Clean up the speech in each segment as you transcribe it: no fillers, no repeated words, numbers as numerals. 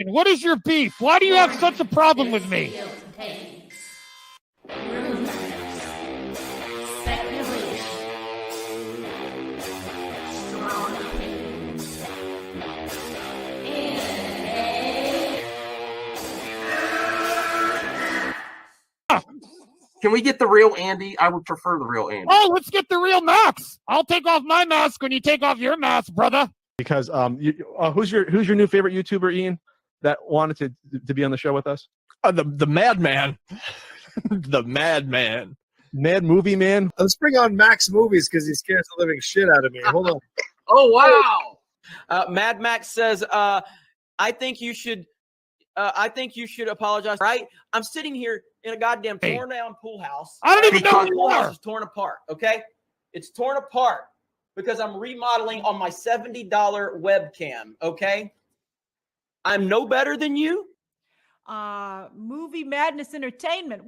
What is your beef? Why do you have such a problem with me? Can we get the real Andy? I would prefer the real Andy. Oh, let's get the real Max. I'll take off my mask when you take off your mask, brother. Because who's your new favorite YouTuber, Ian, that wanted to be on the show with us? The Madman. The Madman. Mad Movie Man. Let's bring on Max Movies because he scares the living shit out of me. Hold on. Oh, wow. Mad Max says, I think you should apologize. Right? I'm sitting here in a goddamn torn down pool house. I don't even know who the you pool are. house is torn apart. Okay, it's torn apart because I'm remodeling on my $70 webcam. Okay, I'm no better than you. Movie Madness Entertainment.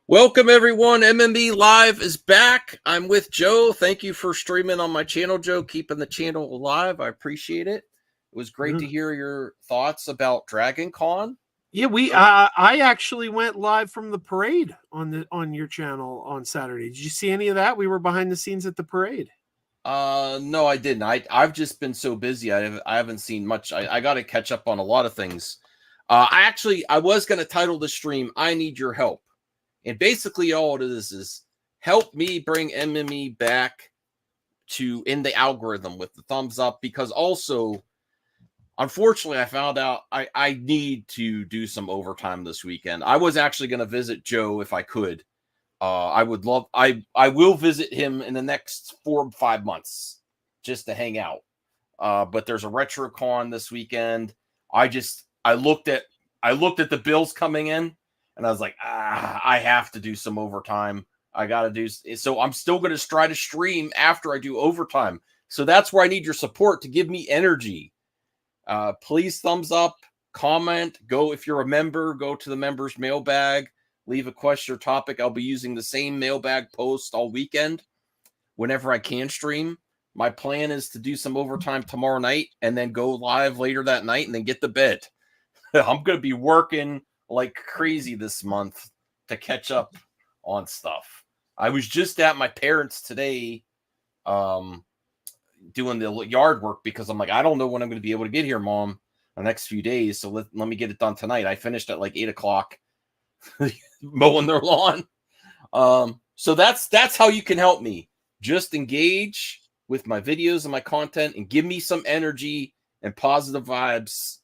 Welcome, everyone. MME Live is back. I'm with Joe. Thank you for streaming on my channel, Joe, keeping the channel alive. I appreciate it. It was great to hear your thoughts about Dragon Con. Yeah, I actually went live from the parade on your channel on Saturday. Did you see any of that? We were behind the scenes at the parade. No, I didn't. I've just been so busy. I haven't seen much. I got to catch up on a lot of things. I was going to title the stream, I Need Your Help. And basically all it is help me bring MME back in the algorithm with the thumbs up, because also, unfortunately, I found out I need to do some overtime this weekend. I was actually going to visit Joe if I could. I will visit him in the next 4 or 5 months just to hang out. But there's a RetroCon this weekend. I looked at the bills coming in and I was like, I have to do some overtime. I got to do so. I'm still going to try to stream after I do overtime. So that's where I need your support to give me energy. Please thumbs up, comment, if you're a member, go to the members mailbag, leave a question or topic. I'll be using the same mailbag post all weekend whenever I can stream. My plan is to do some overtime tomorrow night and then go live later that night and then get to bed. I'm going to be working like crazy this month to catch up on stuff. I was just at my parents' today, doing the yard work because I'm like, I don't know when I'm going to be able to get here, Mom, the next few days. So let me get it done tonight. I finished at like 8 o'clock mowing their lawn. So that's how you can help me. Just engage with my videos and my content and give me some energy and positive vibes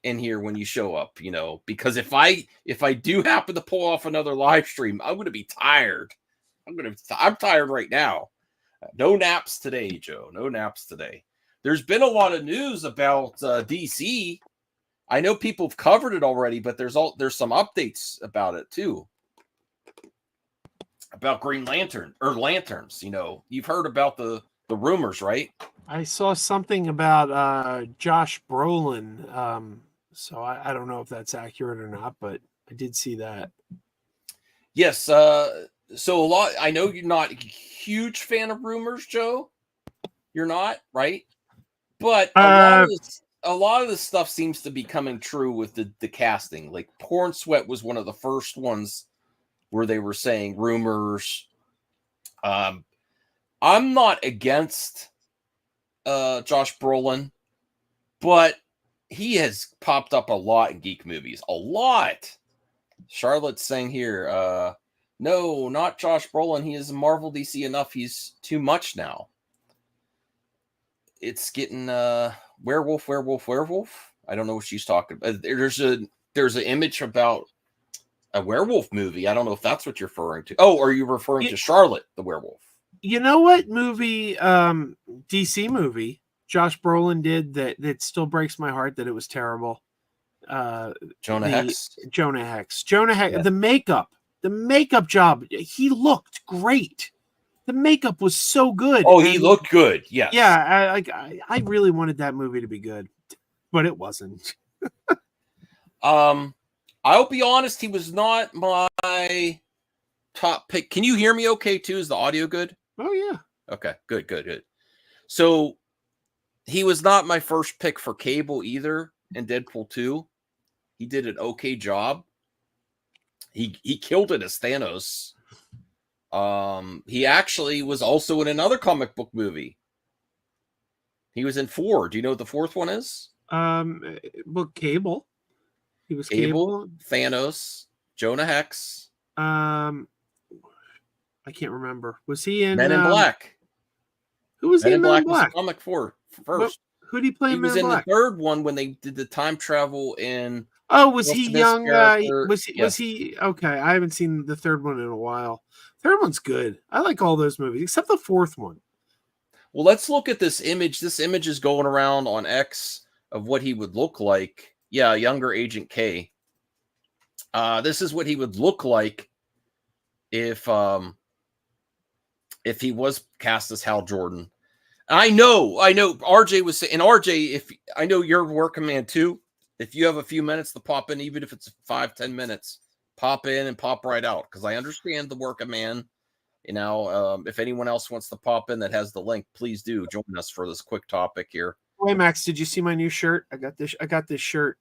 in here when you show up, because if I do happen to pull off another live stream, I'm going to be tired. I'm tired right now. No naps today, Joe. No naps today. There's been a lot of news about DC. I know people have covered it already, but there's some updates about it too. About Green Lantern or lanterns. You've heard about the rumors, right? I saw something about Josh Brolin. So I don't know if that's accurate or not, but I did see that. Yes. So I know you're not a huge fan of rumors, Joe. You're not, right? But a lot of this stuff seems to be coming true with the casting. Like Porn Sweat was one of the first ones where they were saying rumors. I'm not against Josh Brolin, but he has popped up a lot in geek movies. A lot. Charlotte's saying here, no, not Josh Brolin. He is Marvel DC enough. He's too much now. It's getting werewolf. I don't know what she's talking about. There's an image about a werewolf movie. I don't know if that's what you're referring to. Oh, are you referring to Charlotte the werewolf? You know what movie, DC movie, Josh Brolin did that still breaks my heart that it was terrible. Jonah Hex. Yeah. The makeup job. He looked great. The makeup was so good. Oh, he looked good. Yes. Yeah. I really wanted that movie to be good, but it wasn't. I'll be honest. He was not my top pick. Can you hear me okay too? Is the audio good? Oh yeah. Okay. Good. So He was not my first pick for Cable either in Deadpool 2. He did an okay job. He killed it as Thanos. He actually was also in another comic book movie. He was in 4. Do you know what the 4th one is? Well, Cable. He was Cable, Cable. Thanos, Jonah Hex. I can't remember. Was he in Men in Black? Who was Men he in in Men Black in was Black? comic 4 first. Who did he play He in was Men in in the Black? 3rd one when they did the time travel in. Oh, was Will he Smith's young? character. Was Yes. he okay? I haven't seen the 3rd one in a while. 3rd one's good. I like all those movies except the 4th one. Well, let's look at this image. This image is going around on X of what he would look like. Yeah, younger Agent K. This is what he would look like if he was cast as Hal Jordan. I know. RJ was saying, and RJ, if I know you're a working man too, if you have a few minutes to pop in, even if it's 5-10 minutes, pop in and pop right out, because I understand the working man. You know, if anyone else wants to pop in that has the link, please do join us for this quick topic here. Wait, Max, did you see my new shirt? I got this shirt.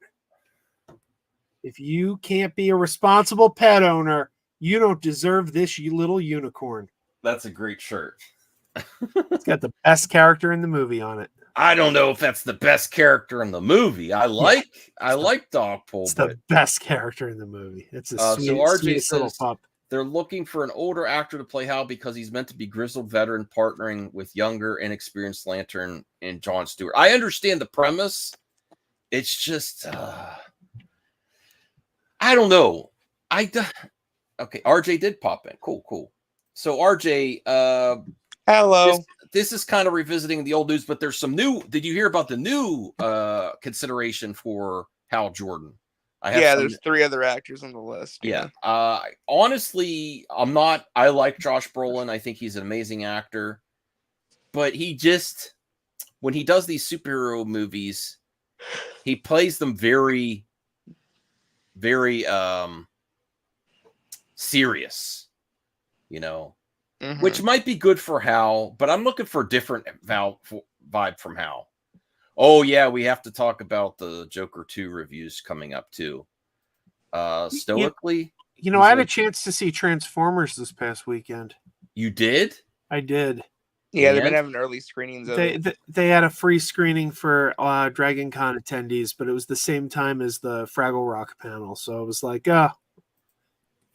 If you can't be a responsible pet owner, you don't deserve this, you little unicorn. That's a great shirt. It's got the best character in the movie on it. I don't know if that's the best character in the movie. I like Dogpool. It's the best character in the movie. It's a so RJ sweetest little says pup. they're looking for an older actor to play Hal because he's meant to be grizzled veteran partnering with younger, inexperienced Lantern and Jon Stewart. I understand the premise. It's just, I don't know. Okay, RJ did pop in. Cool. So RJ, hello. This is kind of revisiting the old news, but there's some new. Did you hear about the new consideration for Hal Jordan? There's 3 other actors on the list. Yeah. Honestly, I like Josh Brolin. I think he's an amazing actor. But when he does these superhero movies, he plays them very, very serious, you know, which might be good for Hal, but I'm looking for a different vibe from Hal. Oh, yeah, we have to talk about the Joker 2 reviews coming up, too. Stoically. I had a chance to see Transformers this past weekend. You did? I did. Yeah, they've been having early screenings of it. They had a free screening for Dragon Con attendees, but it was the same time as the Fraggle Rock panel. So it was like,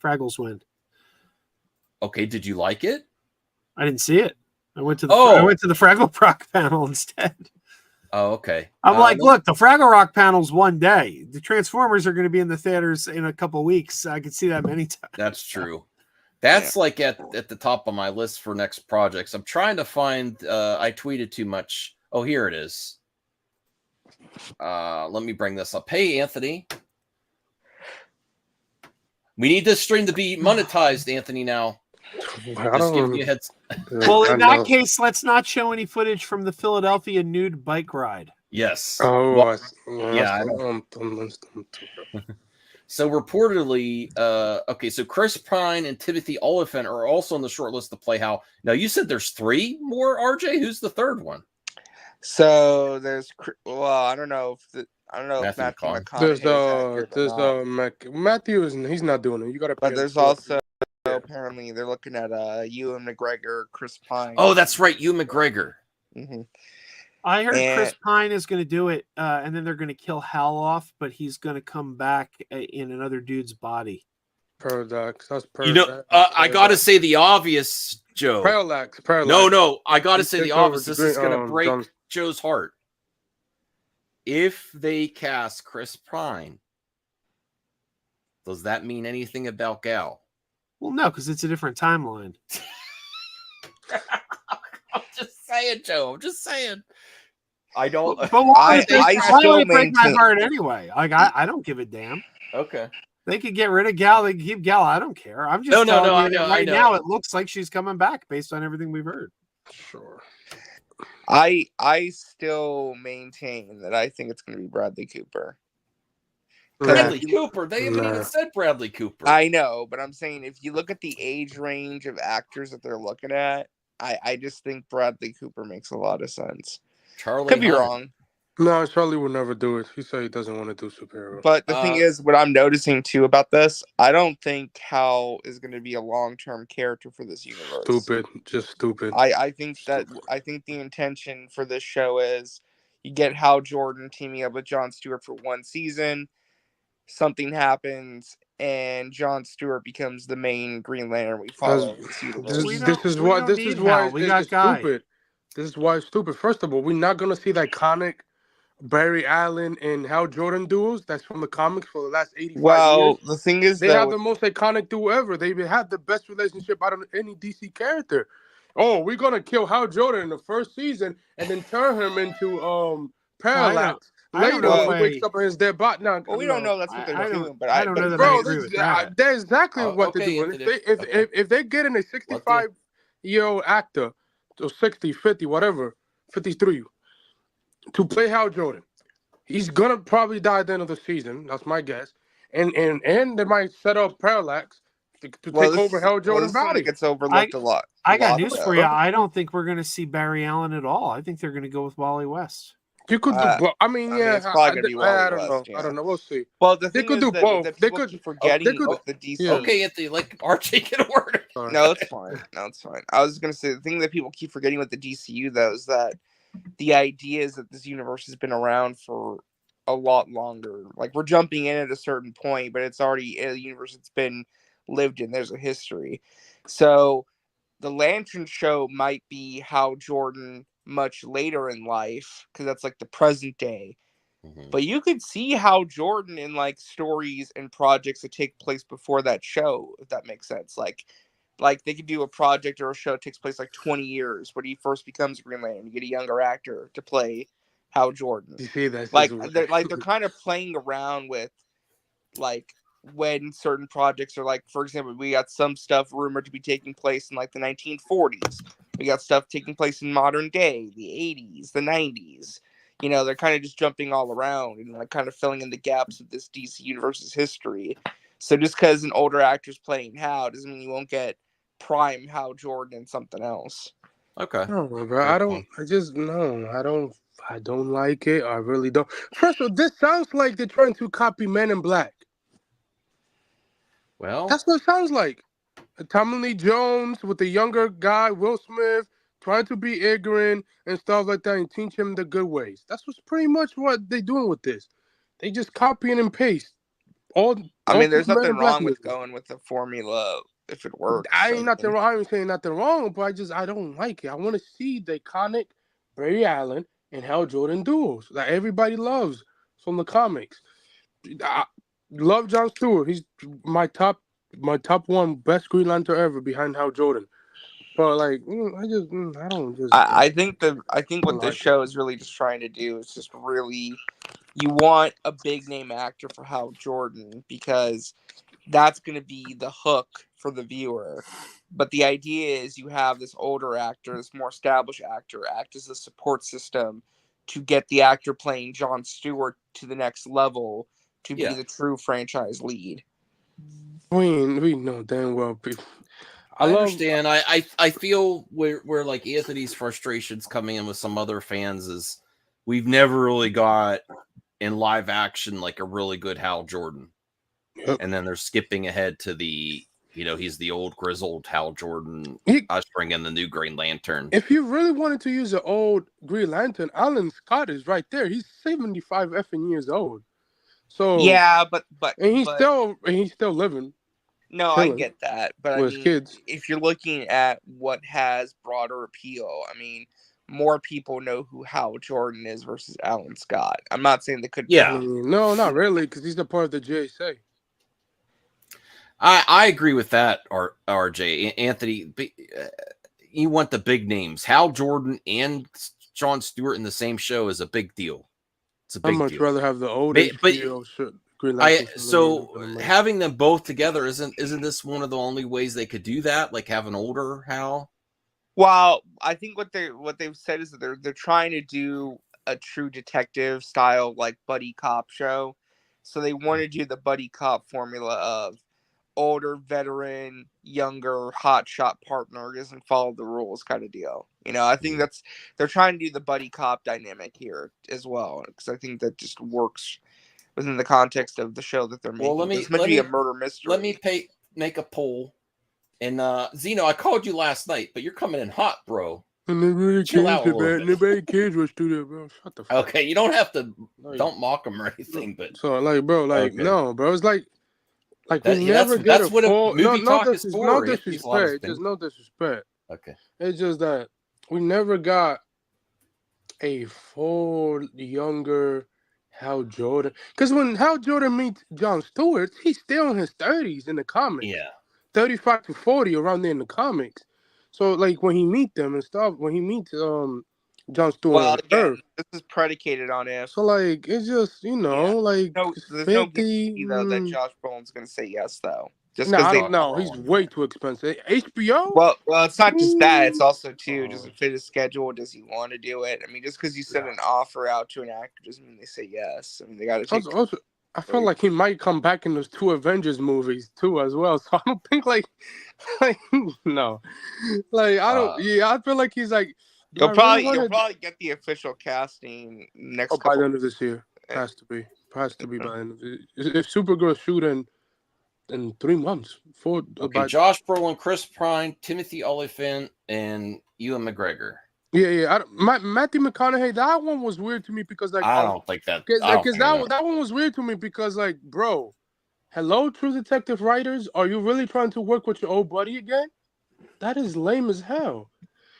Fraggles win. Okay, did you like it? I didn't see it. I went to the Fraggle Rock panel instead. Oh, okay. I'm look, the Fraggle Rock panel's one day. The Transformers are going to be in the theaters in a couple weeks. I could see that many times. That's true. That's like at the top of my list for next projects. I'm trying to find. I tweeted too much. Oh, here it is. Let me bring this up. Hey, Anthony. We need this stream to be monetized, Anthony. Now. Just giving you heads. Well, in that case, let's not show any footage from the Philadelphia nude bike ride. Yes. Oh, well, yeah. So reportedly, so Chris Pine and Timothy Olyphant are also on the short list to play Hal. Now, you said there's 3 more, RJ? Who's the 3rd one? So there's, I don't know if Matthew McConaughey. There's Matthew he's not doing it. You gotta. But there's also apparently they're looking at Ewan McGregor, Chris Pine. Oh, that's right, Ewan McGregor. Mm-hmm. I heard Chris Pine is going to do it, and then they're going to kill Hal off, but he's going to come back in another dude's body. Paradox. That's paradox. You know, I got to say the obvious, Joe. Parallax. No, I got to say the obvious. This is going to break Joe's heart. If they cast Chris Pine, does that mean anything about Gal? Well, no, because it's a different timeline. I'm just saying, Joe. I'm just saying. I don't. But why would it break my heart anyway? Like I don't give a damn. Okay. They could get rid of Gal. They can keep Gal. I don't care. I'm just telling you that right now it looks like she's coming back based on everything we've heard. Sure. I still maintain that I think it's going to be Bradley Cooper. Bradley Cooper? They haven't even said Bradley Cooper. I know, but I'm saying if you look at the age range of actors that they're looking at, I just think Bradley Cooper makes a lot of sense. Charlie Could be Hunnam. wrong. No, Charlie would never do it. He said he doesn't want to do superhero. But the thing is, what I'm noticing too about this, I don't think Hal is going to be a long-term character for this universe. Stupid, just stupid. I think the intention for this show is you get Hal Jordan teaming up with Jon Stewart for one season, something happens, and Jon Stewart becomes the main Green Lantern we follow in this universe. This is why it's stupid. This is why it's stupid. First of all, we're not gonna see the iconic Barry Allen and Hal Jordan duels that's from the comics for the last 85 years. Well, the thing is, they have the most iconic duo ever. They had the best relationship out of any DC character. Oh, we're gonna kill Hal Jordan in the first season and then turn him into Parallax. Later, when he wakes up in his dead body. No, well, we don't know that's what they're doing, but I don't know that I agree with that. That's exactly what they're doing. If they get in a 65-year-old actor, or 60, 50, whatever, 53, to play Hal Jordan, he's gonna probably die at the end of the season. That's my guess. And they might set up Parallax to take over Hal Jordan's body. It gets overlooked a lot. I got news for you. I don't think we're going to see Barry Allen at all. I think they're going to go with Wally West. You could do both. I mean, it's probably gonna be I don't Wally know. West, yeah. I don't know. We'll see. Well, the they thing could is do that, both. that They people could keep forgetting with the DC. Yeah. Okay, Anthony, like Archie can word. No, it's fine. No, it's fine. I was gonna say the thing that people keep forgetting with the DCU though is that the idea is that this universe has been around for a lot longer. Like we're jumping in at a certain point, but it's already a universe that's been lived in. There's a history. So the Lantern show might be Hal Jordan much later in life because that's like the present day. Mm-hmm. But you could see Hal Jordan in like stories and projects that take place before that show, if that makes sense. Like they could do a project or a show that takes place like 20 years when he first becomes Green Lantern. You get a younger actor to play Hal Jordan. You see, that's they're kind of playing around with like when certain projects are like, for example, we got some stuff rumored to be taking place in like the 1940s. We got stuff taking place in modern day, the 80s, the 90s. You know, they're kind of just jumping all around and like kind of filling in the gaps of this DC universe's history. So just because an older actor's playing Hal doesn't mean you won't get prime Hal Jordan and something else. Okay. No, bro. I don't like it. I really don't. First of all, this sounds like they're trying to copy Men in Black. Well, that's what it sounds like. Tommy Lee Jones with the younger guy, Will Smith, trying to be ignorant and stuff like that and teach him the good ways. That's what's pretty much what they're doing with this. They just copy and paste. I mean, there's nothing wrong with going with the formula if it works. I ain't nothing wrong. I ain't saying nothing wrong, but I don't like it. I want to see the iconic Barry Allen and Hal Jordan duels that everybody loves from the comics. I love Jon Stewart. He's my top one best Green Lantern ever behind Hal Jordan. But like, I think what this show is really just trying to do is just really, you want a big name actor for Hal Jordan because that's going to be the hook for the viewer. But the idea is you have this older actor, this more established actor, act as a support system to get the actor playing Jon Stewart to the next level to be the true franchise lead. We know damn well people. I understand. I feel where like Anthony's frustrations coming in with some other fans is we've never really got in live action like a really good Hal Jordan. Yep. And then they're skipping ahead to the, he's the old grizzled Hal Jordan ushering in the new Green Lantern. If you really wanted to use an old Green Lantern, Alan Scott is right there. He's 75 effing years old. So yeah, but he's still living. No, I get that, but I mean, kids. If you're looking at what has broader appeal, I mean, more people know who Hal Jordan is versus Alan Scott. I'm not saying they could. Yeah, no, not really, because he's a part of the JSA. I agree with that, RJ. Anthony, you want the big names. Hal Jordan and Jon Stewart in the same show is a big deal. It's a big deal. I'd much rather have the older having them both together isn't this one of the only ways they could do that? Like have an older Hal? Well, I think what they've said is that they're trying to do a true detective style like buddy cop show. So they want to do the buddy cop formula of older veteran, younger hotshot partner doesn't follow the rules kind of deal. I think they're trying to do the buddy cop dynamic here as well, because I think that just works within the context of the show that they're making. Well, It's meant to be a murder mystery. Let me make a poll. And Zeno, I called you last night, but you're coming in hot, bro. Chill out a little bit. Nobody cares what's to there, bro. Shut the fuck. Okay, you don't have to. Don't mock them or anything, but so bro, no, bro. It's like we yeah, never get that's what a movie talk is for. No disrespect. Just no disrespect. Okay. It's just that we never got a full younger Hal Jordan. Because when Hal Jordan meets Jon Stewart, he's still in his 30s in the comics. Yeah. 35 to 40 around there in the comics. So when he meet them and stuff, when he meets Jon Stewart, well, again, this is predicated on if. So it's just there's no 50, guarantee though that Josh Brolin's going to say yes though. Just I don't know. He's way too expensive. HBO? Well, it's not just that. It's also too. Does it fit his schedule? Does he want to do it? I mean, just because you send an offer out to an actor doesn't mean they say yes. I mean, they got to take. Also, I feel like he might come back in those 2 Avengers movies too as well. So I don't think no, I don't. I feel like he's like. You'll probably get the official casting next. By the end of this year, has to be by the end of it. If Supergirl shoot in 3 months, 4. Okay, Josh Brolin, Chris Pine, Timothy Olyphant, and Ewan McGregor. Yeah. Matthew McConaughey, that one was weird to me because I don't think that. Because that one was weird to me because bro, hello, True Detective writers, are you really trying to work with your old buddy again? That is lame as hell.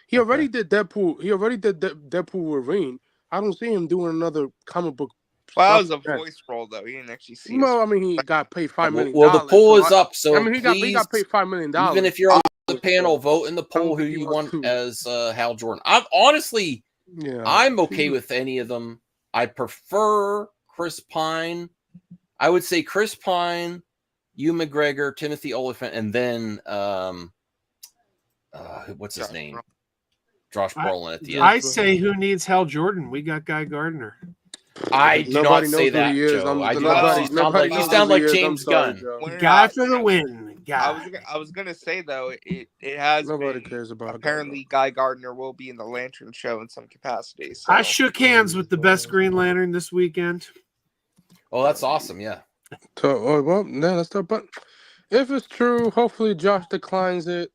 He already did Deadpool. He already did Deadpool Wolverine. I don't see him doing another comic book. Well, that was a voice role though. He didn't actually see. Well, I mean, he got paid $5 million. Well, the poll is up, so I mean, he got paid $5 million. Even if you're on the panel, vote in the poll who you want as Hal Jordan. I'm okay with any of them. I prefer Chris Pine. I would say Chris Pine, Ewan McGregor, Timothy Olyphant, and then what's his name? Josh Brolin at the end. I say who needs Hal Jordan? We got Guy Gardner. I do not say that, Joe. I do not say you sound like James Gunn. Guy for the win. I was gonna say though, it has nobody cares about. Apparently, Guy Gardner will be in the Lantern show in some capacity. So. I shook hands with the best Green Lantern this weekend. Oh, that's awesome! Yeah. So, well, yeah, that's the. But if it's true, hopefully Josh declines it.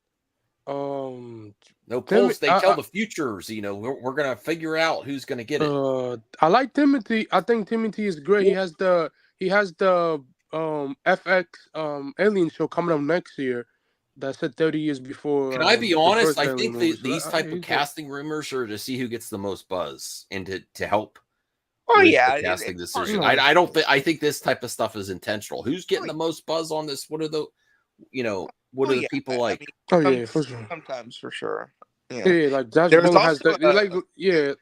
No polls. They tell the futures. We're gonna figure out who's gonna get it. I like Timothy. I think Timothy is great. He has the FX Alien show coming up next year. That's at 30 years before. Can I be honest? I think these type of casting rumors are to see who gets the most buzz and to help. Oh yeah, casting decision. I don't think. I think this type of stuff is intentional. Who's getting the most buzz on this? What are the, what are the people like? For sure. Sometimes for sure. Yeah, like Josh Brolin has that. Yeah.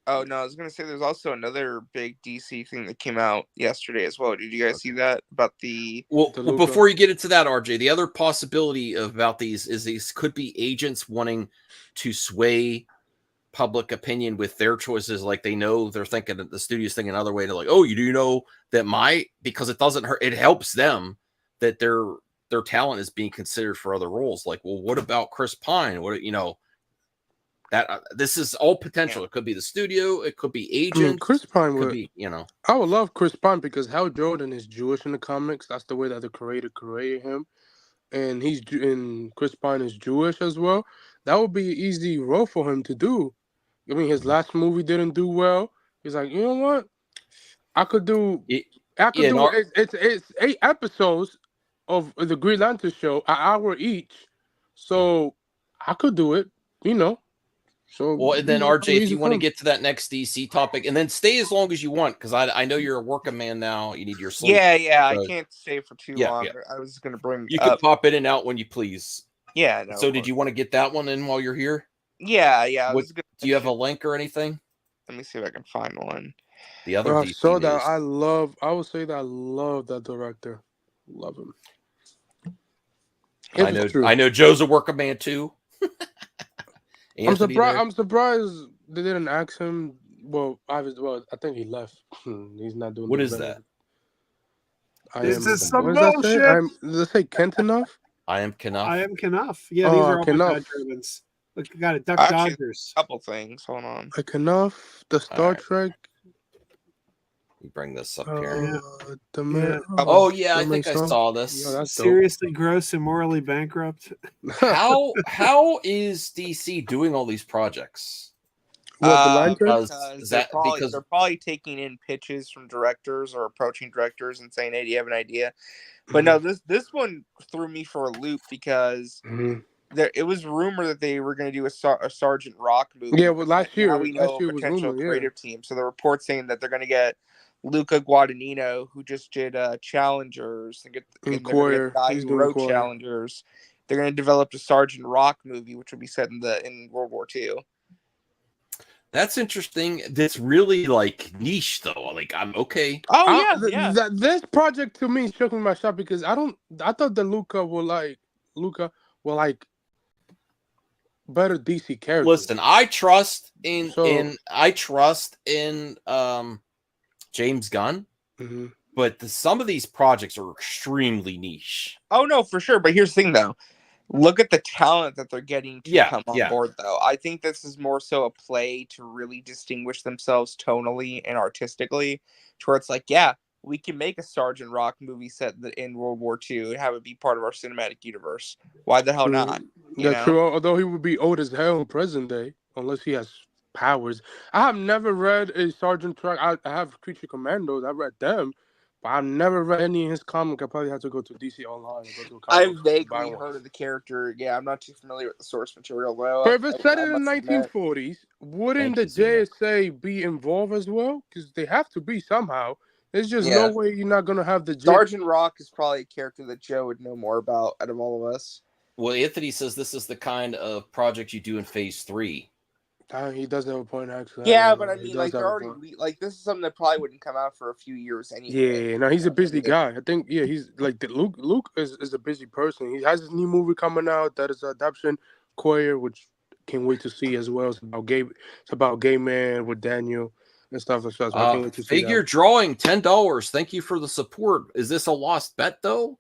Oh no, I was gonna say there's also another big DC thing that came out yesterday as well. Did you guys see that about the? Well, before you get into that, RJ, the other possibility about these is these could be agents wanting to sway public opinion with their choices. Like they know they're thinking that the studio's thinking another way. They're like, oh, you do know that because it doesn't hurt. It helps them that their talent is being considered for other roles. Like, well, what about Chris Pine? That this is all potential. It could be the studio. It could be agents. Chris Pine could be, I would love Chris Pine because Hal Jordan is Jewish in the comics. That's the way that the creator created him, and Chris Pine is Jewish as well. That would be an easy role for him to do. I mean, his last movie didn't do well. He's like, you know what? I could do. It's 8 episodes of the Green Lantern show, an hour each. So I could do it. So well, and then RJ, if you want to get to that next DC topic, and then stay as long as you want, because I know you're a working man now. You need your sleep. Yeah. I can't stay for too long. Yeah. I was going to bring. You can pop in and out when you please. Yeah. No, so did you want to get that one in while you're here? Yeah. Do you have a link or anything? Let me see if I can find one. The other DC so that I would say that I love that director. Love him. I know Joe's a working man too. I'm surprised they didn't ask him. Well, I think he left. He's not doing. What is that? This is some What does that say? bullshit. Does it say Kent enough? I am Knuff. I am Knuff. Yeah, these are all my Knuff. bad Germans. Look, you got it. Duck Actually, Dodgers. a couple things. Hold on. Like enough. The Star right. Trek. You bring this up here. Oh yeah, I think I saw this. Yeah, that's Seriously gross and morally bankrupt. How is DC doing all these projects? What, the line Because they're probably taking in pitches from directors or approaching directors and saying, "Hey, do you have an idea?" But no, this one threw me for a loop because it was rumored that they were going to do a Sergeant Rock movie. Yeah, well, last year we know a potential creative team. So the report saying that they're going to get Luca Guadagnino, who just did Challengers, and they're going to get the guy who wrote Challengers. They're going to develop a Sergeant Rock movie, which will be set in World War II. That's interesting. That's really like niche, though. Like, I'm okay. Oh yeah, This project to me shook me my shot because I thought that Luca were like better DC characters. Listen, I trust in James Gunn, but some of these projects are extremely niche. Oh no, for sure. But here's the thing, though. Look at the talent that they're getting to come on board, though. I think this is more so a play to really distinguish themselves tonally and artistically, to where it's like, yeah, we can make a Sergeant Rock movie set in World War II and have it be part of our cinematic universe. Why the hell not? That's true. Although he would be old as hell in present day, unless he has powers. I have never read a Sergeant Rock. I have Creature Commandos. I read them. But I've never read any of his comic. I probably have to go to DC Online. And go to a comic I've vaguely heard of the character. Yeah, I'm not too familiar with the source material. But if it's set in the 1940s, wouldn't the JSA be involved as well? Because they have to be somehow. There's just no way you're not going to have the... Sergeant Rock is probably a character that Joe would know more about out of all of us. Well, Anthony says this is the kind of project you do in Phase 3. He does have a point, actually. Yeah, but I mean, like, they're already this is something that probably wouldn't come out for a few years anyway. Yeah, no, he's a busy guy. I think, he's like Luke is a busy person. He has his new movie coming out that is adaptation, Courier, which can't wait to see as well. It's about gay man with Daniel and stuff like that. So I can't wait to see Figure drawing $10. Thank you for the support. Is this a lost bet though?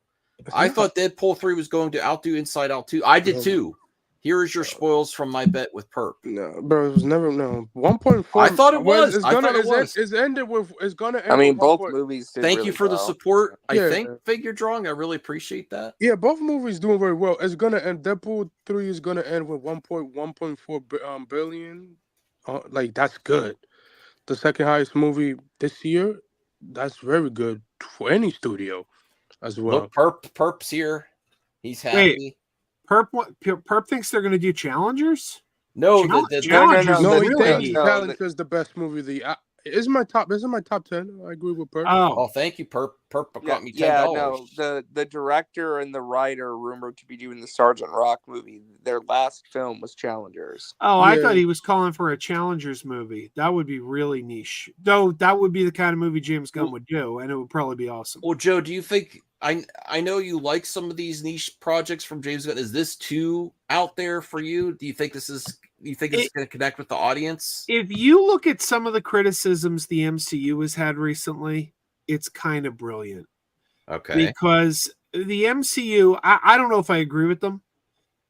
I thought Deadpool 3 was going to outdo Inside Out 2. I did too. Here is your spoils from my bet with Perp. No, bro, it was never 1.4. I thought it was. It's ended with. It's gonna end. I mean, both movies. Thank you for the support. I think Figure Drawing. I really appreciate that. Yeah, both movies doing very well. It's gonna end. Deadpool 3 is gonna end with 1.4 billion. Like that's good. The second highest movie this year. That's very good for any studio, as well. Look, Perp's here. He's happy. Wait. Perp thinks they're going to do Challengers? No, No. He thinks Challengers the best movie. Isn't my top 10. I agree with Perp. Oh, thank you, Perp. Perp got me $10. Yeah, no, the director and the writer are rumored to be doing the Sergeant Rock movie. Their last film was Challengers. Oh, I thought he was calling for a Challengers movie. That would be really niche. Though that would be the kind of movie James Gunn would do, and it would probably be awesome. Well, Joe, do you think I know you like some of these niche projects from James Gunn. Is this too out there for you? Do you think it's going to connect with the audience? If you look at some of the criticisms the MCU has had recently, it's kind of brilliant. Okay. Because the MCU, I don't know if I agree with them,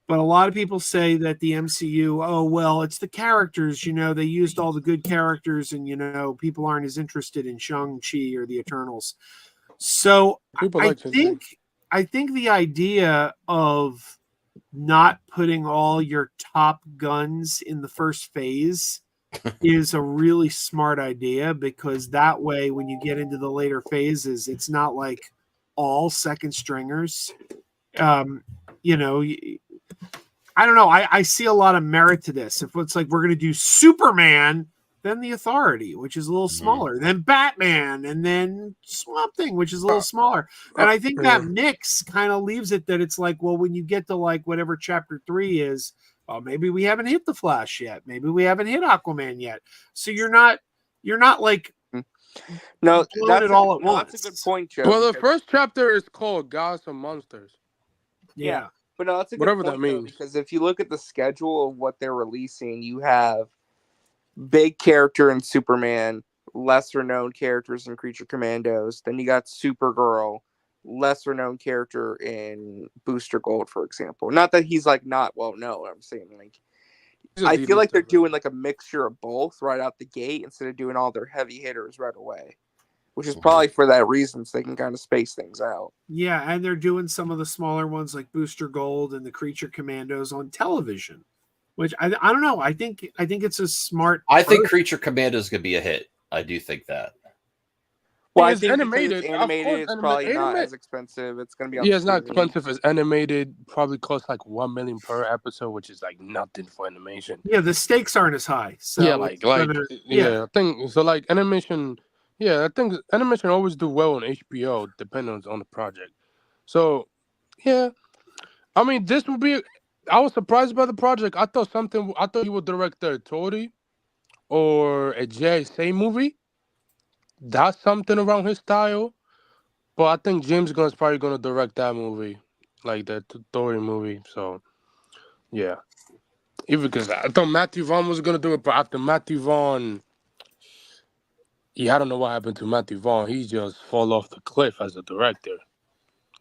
but a lot of people say that the MCU, oh, well, it's the characters, they used all the good characters and, people aren't as interested in Shang-Chi or the Eternals. So I think the idea of not putting all your top guns in the first phase is a really smart idea, because that way when you get into the later phases, it's not like all second stringers. I don't know. I see a lot of merit to this. If it's like we're going to do Superman, then the Authority, which is a little smaller, then Batman, and then Swamp Thing, which is a little smaller. And I think that mix kind of leaves it that it's like, well, when you get to like whatever chapter 3 is, well, maybe we haven't hit the Flash yet. Maybe we haven't hit Aquaman yet. So you're not like no, that's it all at once. That's a good point, Joe. Well, the first chapter is called Gods and Monsters. Yeah. But no, that's a good whatever point, that means. Though, because if you look at the schedule of what they're releasing, you have big character in Superman, lesser known characters in Creature Commandos. Then you got Supergirl. lesser known character in Booster Gold, for example. Not that he's like not well known. I'm saying like I feel like they're doing like a mixture of both right out the gate instead of doing all their heavy hitters right away, which is probably for that reason, so they can kind of space things out. Yeah, and they're doing some of the smaller ones like Booster Gold and the Creature Commandos on television, which I don't know. I think it's a smart. I think Creature Commandos could be a hit. I do think that. Well, Yeah, I it's think animated. It's animated, it's probably not animated. as expensive. It's going to be on Yeah, it's not streaming. expensive. It's animated. Probably costs like $1 million per episode, which is like nothing for animation. Yeah, the stakes aren't as high. So yeah, like yeah. I think so. Like animation, yeah, I think animation always do well on HBO, depending on the project. So, yeah, I mean, this would be. I was surprised by the project. I thought he would direct a Tori or a JSA movie. That's something around his style. But I think James Gunn's probably gonna direct that movie, like the Tori movie. So, yeah. Even because I thought Matthew Vaughn was gonna do it, but after Matthew Vaughn, yeah, I don't know what happened to Matthew Vaughn. He just fall off the cliff as a director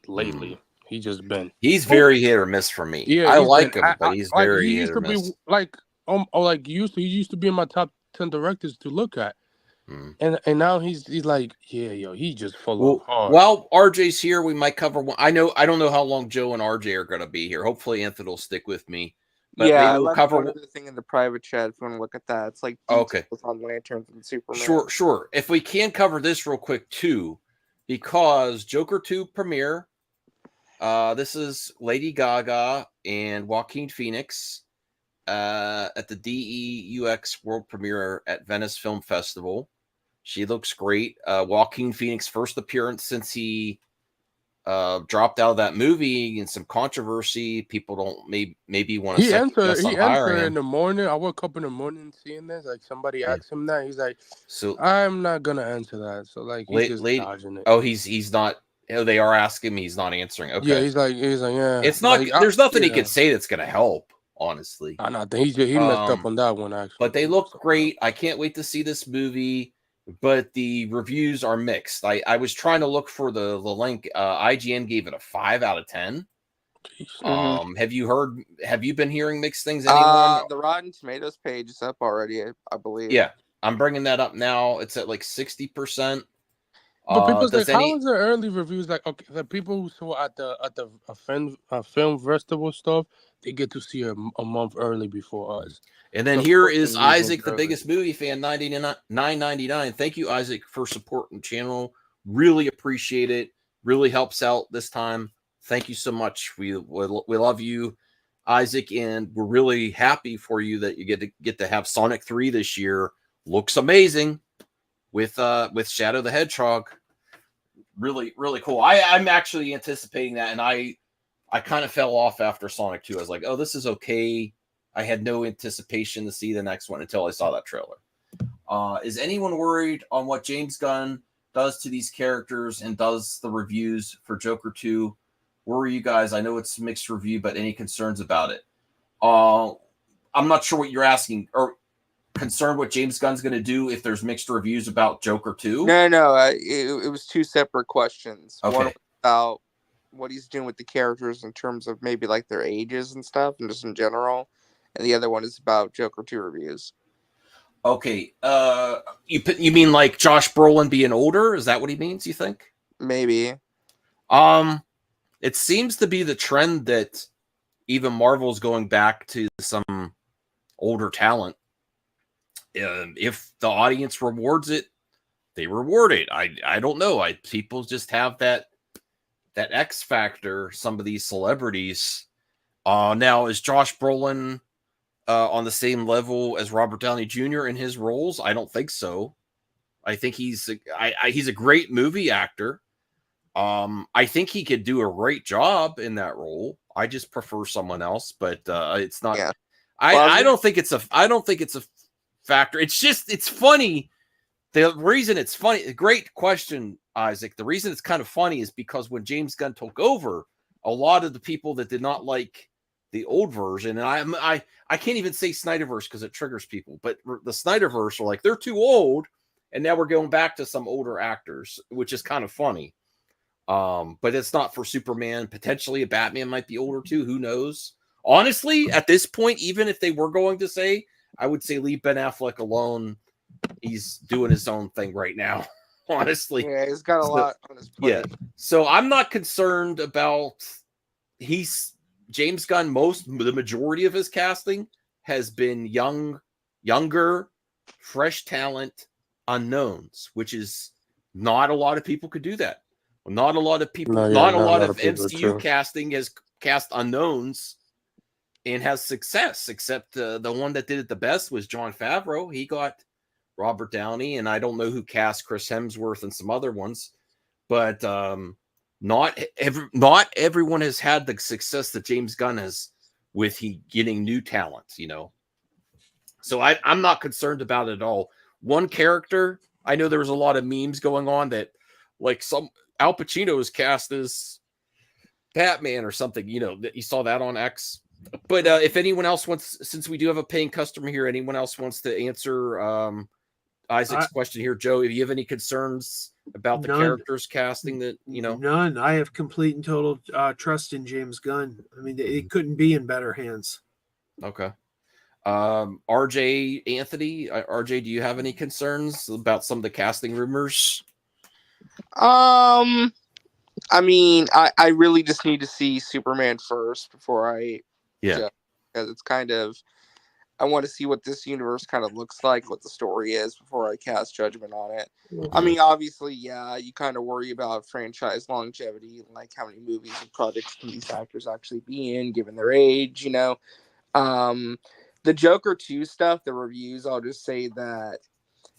lately. He just been. He's very hit or miss for me. Yeah, I like him, but he's very he hit used or to miss. be like he used to be in my top 10 directors to look at. And now he's like, yeah, yo, he just fall off hard. Well, RJ's here. We might cover one. I don't know how long Joe and RJ are going to be here. Hopefully, Anthony will stick with me. But yeah, maybe we'll cover one other thing in the private chat if you want to look at that. It's like okay on Lanterns and Superman. Sure. If we can cover this real quick too, because Joker 2 premiere. This is Lady Gaga and Joaquin Phoenix at the DEUX world premiere at Venice Film Festival. She looks great. Joaquin Phoenix first appearance since he dropped out of that movie and some controversy. People don't maybe want to He answered him in the morning. I woke up in the morning seeing this. Like somebody asked him that. He's like, so I'm not gonna answer that. So like he's just dodging it. Oh, he's not. They are asking me. He's not answering. Okay. Yeah, he's like, yeah. It's not. Like, there's nothing he could say that's gonna help. Honestly, I know. He messed up on that one actually. But they look great. I can't wait to see this movie. But the reviews are mixed. I was trying to look for the link. IGN gave it a 5 out of 10. Have you been hearing mixed things? Anyone? The Rotten Tomatoes page is up already, I believe. Yeah, I'm bringing that up now. It's at like 60%. But people's like, how is the early reviews like? Okay, the people who saw at the film festival stuff, they get to see a month early before us. And then here is Isaac, the biggest movie fan, $9.99. Thank you, Isaac, for supporting the channel. Really appreciate it. Really helps out this time. Thank you so much. We love you, Isaac, and we're really happy for you that you get to have Sonic 3 this year. Looks amazing with Shadow the Hedgehog. Really, really cool. I'm actually anticipating that, and I kind of fell off after Sonic 2. I was like, oh, this is okay. I had no anticipation to see the next one until I saw that trailer. Is anyone worried on what James Gunn does to these characters and does the reviews for Joker 2? Where are you guys? I know it's mixed review, but any concerns about it? I'm not sure what you're asking. Or concerned what James Gunn's going to do if there's mixed reviews about Joker 2? No. It was two separate questions. Okay. One about what he's doing with the characters in terms of maybe like their ages and stuff and just in general. And the other one is about Joker 2 reviews. Okay. You mean like Josh Brolin being older? Is that what he means, you think? Maybe. It seems to be the trend that even Marvel's going back to some older talent. If the audience rewards it, they reward it. I don't know. People just have that X factor, some of these celebrities. Now, is Josh Brolin on the same level as Robert Downey Jr. in his roles? I don't think so. I think he's a great movie actor. I think he could do a great job in that role. I just prefer someone else, but it's not. Yeah. I don't think it's a factor. It's funny. The reason it's funny, great question, Isaac. The reason it's kind of funny is because when James Gunn took over, a lot of the people that did not like the old version, and I can't even say Snyderverse because it triggers people, but the Snyderverse are like, they're too old, and now we're going back to some older actors, which is kind of funny. But it's not for Superman. Potentially a Batman might be older too. Who knows? Honestly, at this point, even if they were going to say, I would say leave Ben Affleck alone. He's doing his own thing right now. Honestly, yeah, he's got a lot on his plate. Yeah, so I'm not concerned about. James Gunn. The majority of his casting has been younger, fresh talent, unknowns, which is not a lot of people could do that. Not a lot of people. Not a lot of MCU casting has cast unknowns and has success. Except the one that did it the best was Jon Favreau. He got Robert Downey, and I don't know who cast Chris Hemsworth and some other ones, but not everyone has had the success that James Gunn has with getting new talent, So I'm not concerned about it at all. One character, I know there was a lot of memes going on that, like Al Pacino is cast as Batman or something, that you saw that on X. But if anyone else wants, since we do have a paying customer here, anyone else wants to answer Isaac's question here, Joe, if you have any concerns about the characters casting that, None. I have complete and total trust in James Gunn. I mean, it couldn't be in better hands. Okay. RJ Anthony, RJ, do you have any concerns about some of the casting rumors? I mean, I really just need to see Superman first before I judge, because it's kind of, I want to see what this universe kind of looks like, what the story is before I cast judgment on it. I mean, obviously, yeah, you kind of worry about franchise longevity, like how many movies and projects can these actors actually be in, given their age, The Joker 2 stuff, the reviews, I'll just say that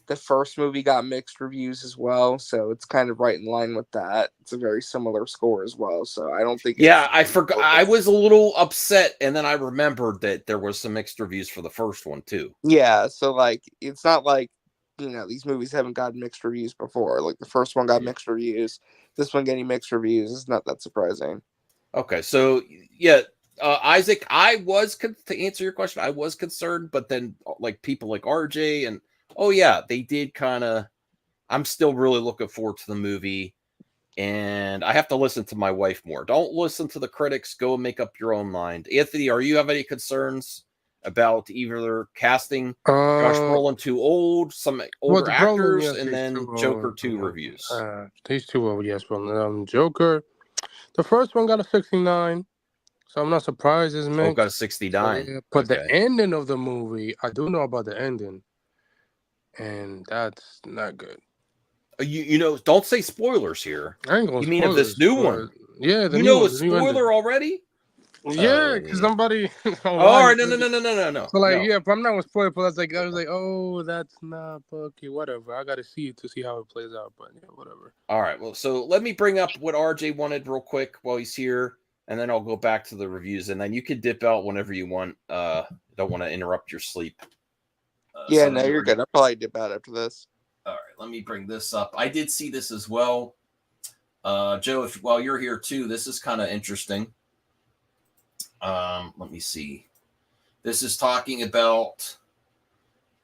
the first movie got mixed reviews as well, so it's kind of right in line with that. It's a very similar score as well, so I don't think. Yeah, I forgot. I was a little upset, and then I remembered that there was some mixed reviews for the first one too. Yeah, so like it's not like these movies haven't gotten mixed reviews before. Like the first one got mixed reviews, this one getting mixed reviews is not that surprising. Okay, so yeah. Isaac, to answer your question, I was concerned, but then like people like RJ and they did kind of. I'm still really looking forward to the movie, and I have to listen to my wife more. Don't listen to the critics. Go and make up your own mind. Anthony, are you have any concerns about either casting Josh Brolin too old, some older actors, and then Joker 2 reviews? These two old, yes. Well, Joker, the first one got a 69. So I'm not surprised it's mixed. Got a 69. But the ending of the movie, I do know about the ending, and that's not good. Don't say spoilers here. I ain't gonna. You mean of this new one? Yeah, a spoiler already? Yeah, because somebody. Oh, no. So if I'm not gonna spoil, I was like, oh, that's not Bucky. Whatever. I gotta see it to see how it plays out. But yeah, whatever. All right. Well, so let me bring up what RJ wanted real quick while he's here. And then I'll go back to the reviews, and then you can dip out whenever you want. Don't want to interrupt your sleep. Yeah, no, you're good. I'll probably dip out after this. All right, let me bring this up. I did see this as well. Joe, while you're here too, this is kind of interesting. Let me see. This is talking about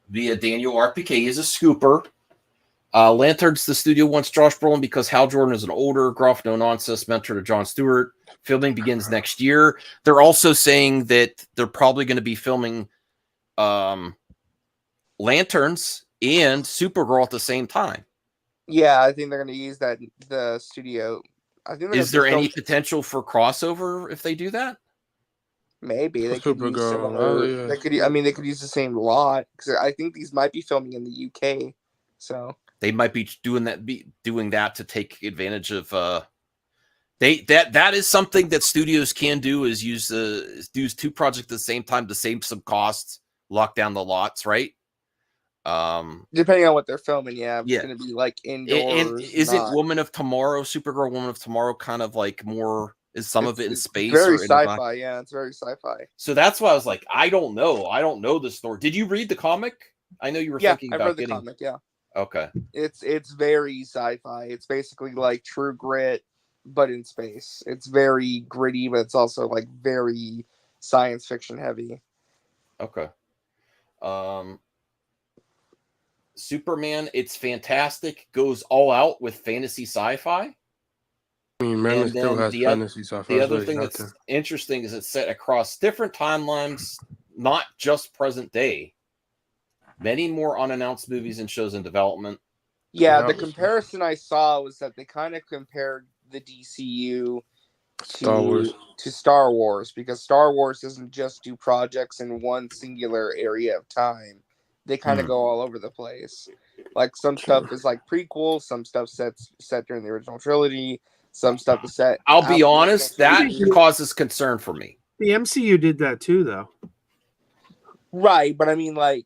via Daniel RPK. He's a scooper. Lanterns, the studio wants Josh Brolin because Hal Jordan is an older, gruff, no-nonsense mentor to Jon Stewart. Filming begins next year. They're also saying that they're probably going to be filming Lanterns and Supergirl at the same time. Yeah, I think they're going to use the studio. I think. Is there any potential for crossover if they do that? Maybe they could use similar. They could. I mean, they could use the same lot because I think these might be filming in the UK. So they might be doing that to take advantage of. That is something that studios can do is use two projects at the same time to save some costs, lock down the lots, right? Depending on what they're filming, it's going to be like indoors. And isn't Woman of Tomorrow, Supergirl, Woman of Tomorrow, kind of like more? Is some of it in space? Very sci-fi, yeah. It's very sci-fi. So that's why I was like, I don't know. I don't know the story. Did you read the comic? I know you were thinking about read the comic. Yeah. Okay. It's very sci-fi. It's basically like True Grit, but in space. It's very gritty, but it's also like very science fiction heavy. Okay. Superman, it's fantastic. Goes all out with fantasy sci-fi. I mean, Merlin And still then has fantasy sci-fi. the other so thing he's out that's there. interesting is it's set across different timelines, not just present day. Many more unannounced movies and shows in development. Yeah, Yeah. the comparison I saw was that they kind of compared the DCU Star Wars. to Star Wars, because Star Wars doesn't just do projects in one singular area of time. They kind of go all over the place. Like some stuff is like prequels, some stuff set during the original trilogy, some stuff is set. I'll be after the honest, original that trilogy. causes concern for me. The MCU did that too, though. Right, but I mean, like,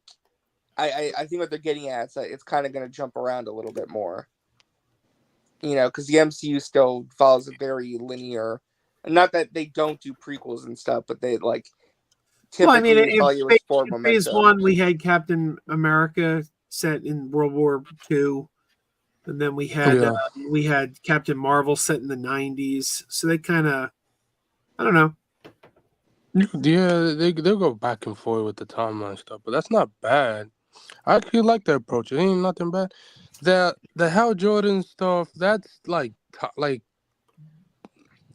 I think what they're getting at is that it's kind of going to jump around a little bit more. You know, because the MCU still follows a very linear. Not that they don't do prequels and stuff, but they like typically tell you it's forward in Phase momentum. 1, we had Captain America set in World War II, and then we had Captain Marvel set in the 90s. So they kind of, I don't know. Yeah, they'll go back and forth with the timeline stuff, but that's not bad. I actually like the approach. It ain't nothing bad. The Hal Jordan stuff, that's like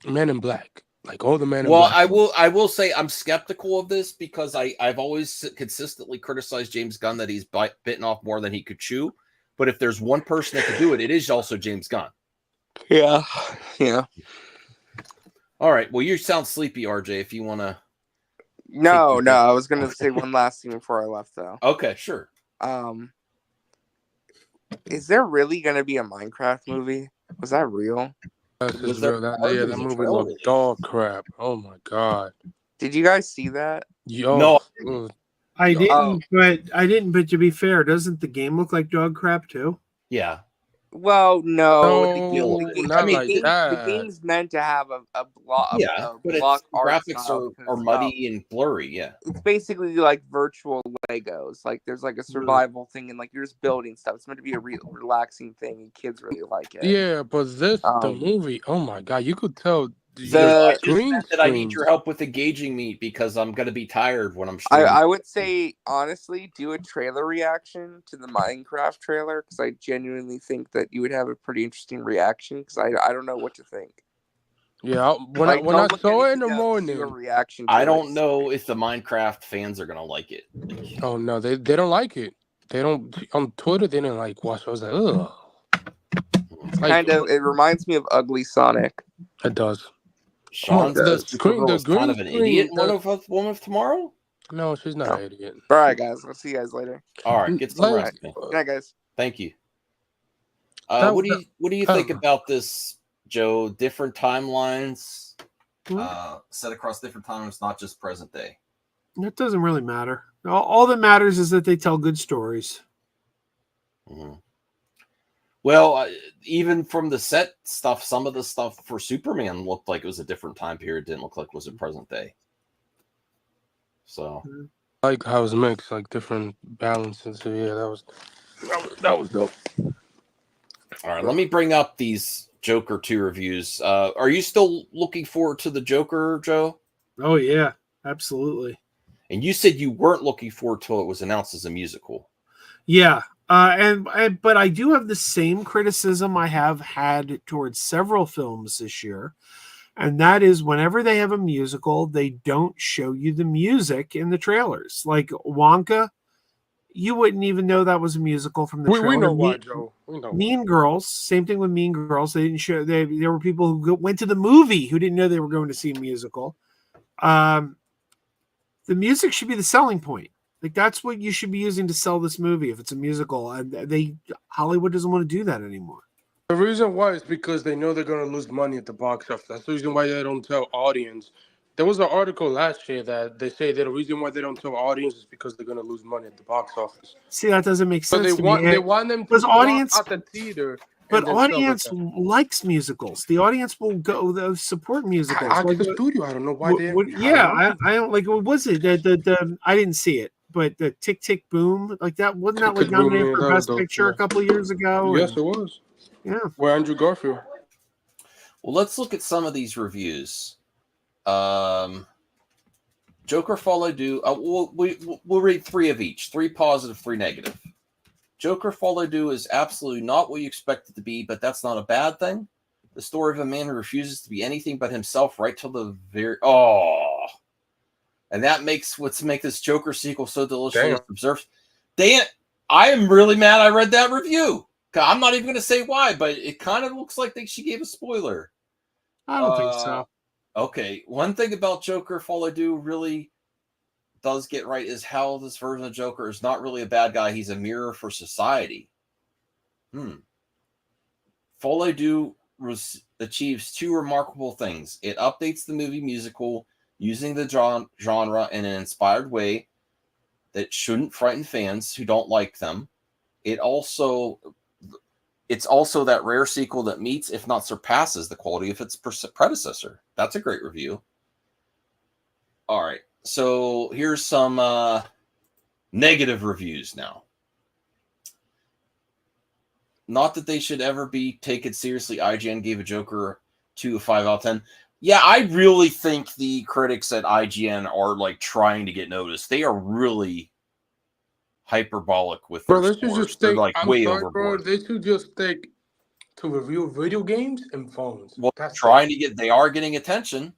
Men in Black, like all the Men in Black. I will say I'm skeptical of this because I've always consistently criticized James Gunn that he's bitten off more than he could chew. But if there's one person that could do it, it is also James Gunn. Yeah. All right. Well, you sound sleepy, RJ. If you want to. No. I was gonna say one last thing before I left, though. Okay, sure. Is there really gonna be a Minecraft movie? Was that real? That's just real. That movie looked dog crap. Oh my god. Did you guys see that? Yo. No. I didn't. But to be fair, doesn't the game look like dog crap too? Yeah. Well, no. The game's meant to have a block. But its graphics are muddy and blurry. Yeah. It's basically like virtual Legos. Like there's like a survival thing, and like you're just building stuff. It's meant to be a relaxing thing, and kids really like it. Yeah, but the movie. Oh my god, you could tell. I need your help with engaging me because I'm going to be tired when I'm streaming. I would say, honestly, do a trailer reaction to the Minecraft trailer, because I genuinely think that you would have a pretty interesting reaction, because I don't know what to think. Yeah, when I saw it in the morning, reaction. I don't know if the Minecraft fans are going to like it. Oh, no, they don't like it. They don't, on Twitter, they didn't like watch. I was like, ugh. It reminds me of Ugly Sonic. It does. Sean says the green kind of an idiot. One of tomorrow? No, she's not an idiot. All right, guys. I'll see you guys later. All right, get some rest. Good night, guys. Thank you. What do you think about this, Joe? Different timelines set across different timelines, not just present day. That doesn't really matter. All that matters is that they tell good stories. Mm-hmm. Well, even from the set stuff, some of the stuff for Superman looked like it was a different time period. Didn't look like it was a present day. So, like how it's mixed, like different balances. So yeah, that was dope. All right, let me bring up these Joker 2 reviews. Are you still looking forward to the Joker, Joe? Oh yeah, absolutely. And you said you weren't looking forward till it was announced as a musical. Yeah. But I do have the same criticism I have had towards several films this year, and that is whenever they have a musical, they don't show you the music in the trailers. Like Wonka, you wouldn't even know that was a musical from the trailer. We know why, Joe. We know Mean Girls, same thing with Mean Girls. They didn't show. There were people who went to the movie who didn't know they were going to see a musical. The music should be the selling point. Like that's what you should be using to sell this movie if it's a musical. And Hollywood doesn't want to do that anymore. The reason why is because they know they're going to lose money at the box office. That's the reason why they don't tell audience. There was an article last year that they say that the reason why they don't tell audience is because they're going to lose money at the box office. See, that doesn't make sense. So they want them to audience out the theater. But audience likes musicals. The audience will go support musicals. I like the studio. I don't know why they. I don't like. What was it? The I didn't see it, but the Tick Tick Boom, like that wasn't that like nominated for Best Picture a couple of years ago? Yes, it was. Yeah, where Andrew Garfield. Well, let's look at some of these reviews. Joker Fall I Do. We'll read 3 of each. 3 positive, 3 negative. Joker Fall I Do is absolutely not what you expect it to be, but that's not a bad thing. The story of a man who refuses to be anything but himself right till the very and that makes make this Joker sequel so deliciously observed. Dan, I am really mad I read that review. I'm not even going to say why, but it kind of looks like she gave a spoiler. I don't think so. Okay, one thing about Joker Fall I Do really does get right is how this version of Joker is not really a bad guy. He's a mirror for society. Fall I Do achieves two remarkable things. It updates the movie musical using the genre in an inspired way that shouldn't frighten fans who don't like them. It's also that rare sequel that meets, if not surpasses, the quality of its predecessor. That's a great review. All right, so here's some negative reviews now. Not that they should ever be taken seriously. IGN gave a Joker 2 a 5 out of 10. Yeah, I really think the critics at IGN are like trying to get noticed. They are really hyperbolic with their Bro, scores. They're like way overboard. They should just stick to review video games and phones. Well, That's they are getting attention.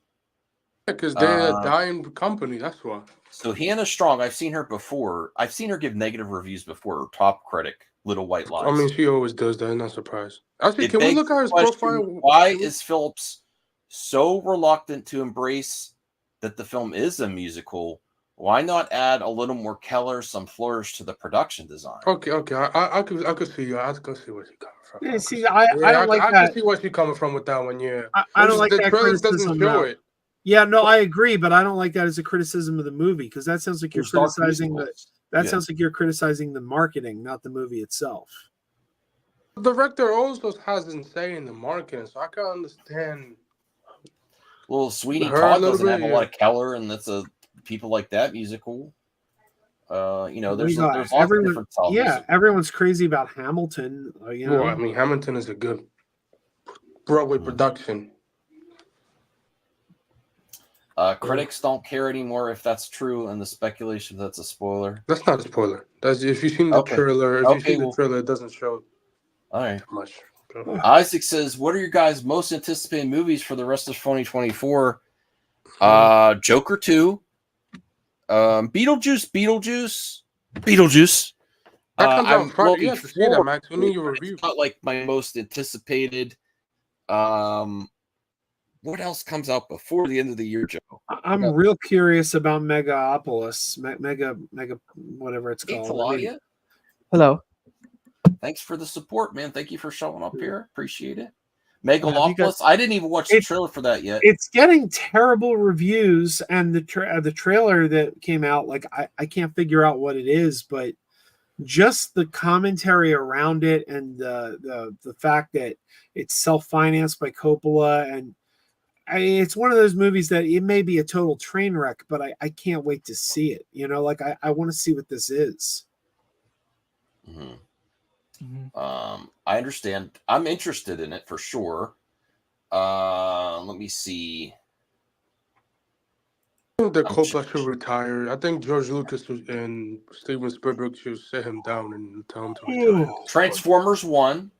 Because they're a dying company, that's why. So Hannah Strong, I've seen her before. I've seen her give negative reviews before. Top critic, Little White Lies. I mean, she always does that. I'm not surprised. Actually, can we look at his profile? Why is Phillips so reluctant to embrace that the film is a musical? Why not add a little more Keller, some flourish to the production design? Okay. I could see you. I could see where she's coming from. Yeah, see, I don't like that. I can see where she's coming from with that one. Yeah, I don't like the that trailer criticism. doesn't show it. Yeah, no, I agree, but I don't like that as a criticism of the movie because that sounds like you're criticizing sounds like you're criticizing the marketing, not the movie itself. The director also has an say in the marketing, so I can understand. Well, Sweeney Todd doesn't have a lot of Keller, and that's a people like that musical. There's lots of different songs. Yeah, everyone's crazy about Hamilton. Well, I mean, Hamilton is a good Broadway production. Critics don't care anymore if that's true, and the speculation that's a spoiler. That's not a spoiler. That's if you've seen the trailer. If you've seen the trailer, it doesn't show. All right. Much. Isaac says, "What are your guys' most anticipated movies for the rest of 2024?" Joker 2, Beetlejuice. That comes out Friday. You have to see that, Max. We need your review. It's not like my most anticipated. What else comes out before the end of the year, Joe? I'm real curious about Megapolis, Mega, whatever it's called. Claudia? Hello. Thanks for the support, man. Thank you for showing up here. Appreciate it. Megalopolis. I didn't even watch the trailer for that yet. It's getting terrible reviews, and the trailer that came out, like I can't figure out what it is, but just the commentary around it and the fact that it's self-financed by Coppola, and it's one of those movies that it may be a total train wreck, but I can't wait to see it. I want to see what this is. Mm-hmm. I understand. I'm interested in it for sure. Let me see. I think that Coppola should retire. I think George Lucas and Steven Spielberg should sit him down and tell him to retire. Transformers 1.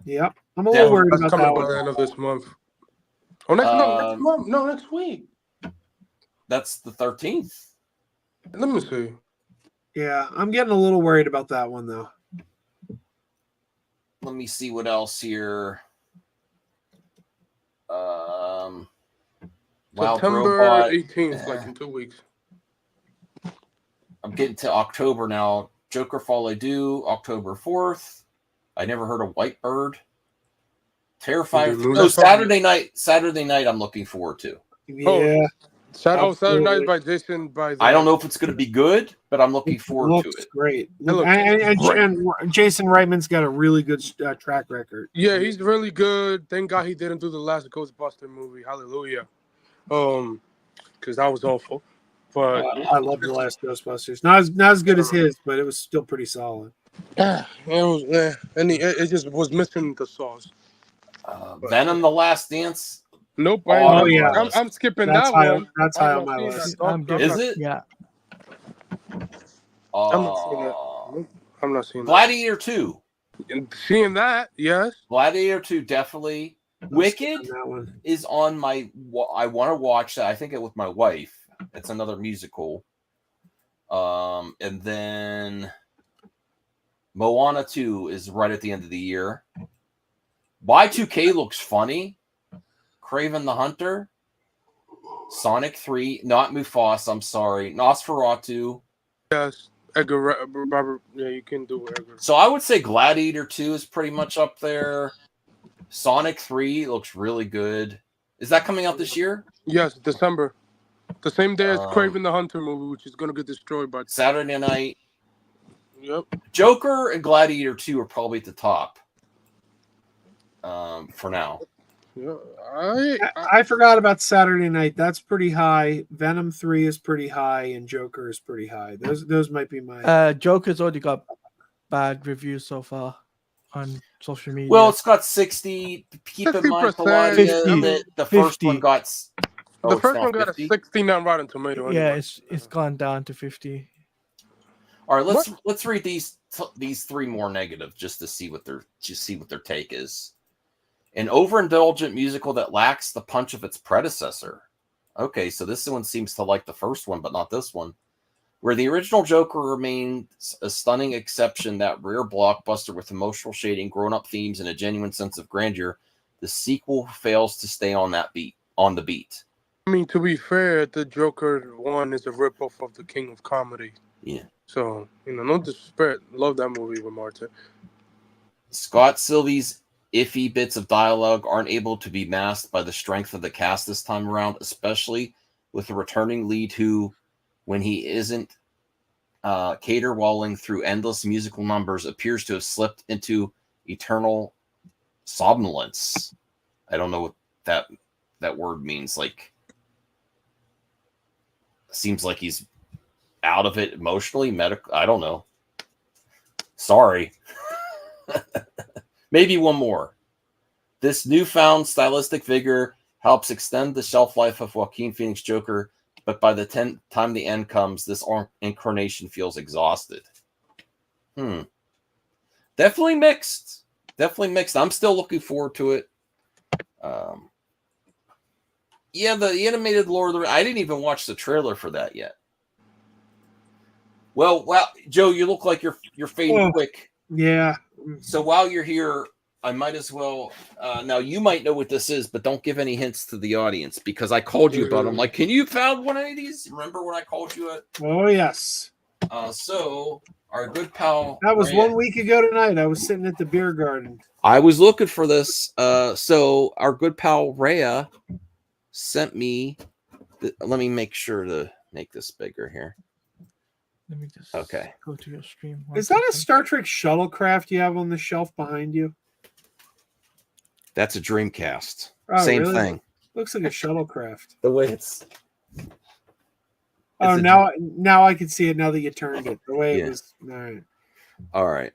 Yep. I'm a little worried about that by the end of this month. Oh, next month. No, next week. That's the 13th. Let me see. Yeah, I'm getting a little worried about that one, though. Let me see what else here. September 18th, like in 2 weeks. I'm getting to October now. Joker Fall I Do, October 4th. I never heard of White Bird. Terrifying. No, Saturday night. I'm looking forward to. Yeah. Saturday Night by Jason. I don't know if it's going to be good, but I'm looking forward to it. Great. And Jason Reitman's got a really good track record. Yeah, he's really good. Thank God he didn't do the last Ghostbuster movie. Hallelujah. Because that was awful. But I love the last Ghostbusters. Not as good as his, but it was still pretty solid. Yeah, it was. And it just was missing the sauce. Venom: The Last Dance. Nope. Yeah. I'm skipping that one. That's high on my list. Is it? Yeah. I'm not seeing that. Nope. I'm not seeing that. Gladiator 2. Seeing that, yes. Gladiator 2, definitely. Wicked that one. is on my. I want to watch that. I think it with my wife. It's another musical. And then Moana 2 is right at the end of the year. Y2K looks funny. Kraven the Hunter. Sonic 3, not Mufasa, I'm sorry. Nosferatu. Yes, Robert. Yeah, you can do Edgar. So I would say Gladiator 2 is pretty much up there. Sonic 3 looks really good. Is that coming out this year? Yes, December. The same day as Kraven the Hunter movie, which is going to get destroyed by Saturday night. Yep. Joker and Gladiator 2 are probably at the top for now. Yeah, I forgot about Saturday night. That's pretty high. Venom 3 is pretty high, and Joker is pretty high. Those might be my. Joker's already got bad reviews so far on social media. Well, it's got 60. Keep in mind, Claudia, that the first one got. The first one got 50? A 60 on Rotten Tomato. Yeah, it's gone down to 50. All right, let's read these three more negative just to see what their take is. An overindulgent musical that lacks the punch of its predecessor. Okay, so this one seems to like the first one, but not this one. Where the original Joker remains a stunning exception, that rare blockbuster with emotional shading, grown-up themes, and a genuine sense of grandeur, the sequel fails to stay on the beat. I mean, to be fair, the Joker one is a ripoff of the King of Comedy. Yeah. So, no disrespect. Love that movie with Martin. Scott Sylvie's iffy bits of dialogue aren't able to be masked by the strength of the cast this time around, especially with a returning lead who, when he isn't caterwauling through endless musical numbers, appears to have slipped into eternal somnolence. I don't know what that word means. Like, seems like he's out of it emotionally, medical. I don't know. Sorry. Maybe one more. This newfound stylistic vigor helps extend the shelf life of Joaquin Phoenix Joker, but by the time the end comes, this incarnation feels exhausted. Definitely mixed. I'm still looking forward to it. Yeah, the animated Lord of the Rings. I didn't even watch the trailer for that yet. Well, Joe, you look like you're fading quick. Yeah. So while you're here, I might as well. Now you might know what this is, but don't give any hints to the audience because I called you about it. I'm like, can you found one of these? Remember when I called you it? Oh yes. So our good pal. That was Rhea, 1 week ago tonight. I was sitting at the beer garden. I was looking for this. So our good pal Rhea sent me. Let me make sure to make this bigger here. Let me just go to your stream. Is that a Star Trek shuttlecraft you have on the shelf behind you? That's a Dreamcast. Oh, Same really? thing. Looks like a shuttlecraft. The way it's. Oh, now I can see it. Now that you turned it, the way it was. All right. All right.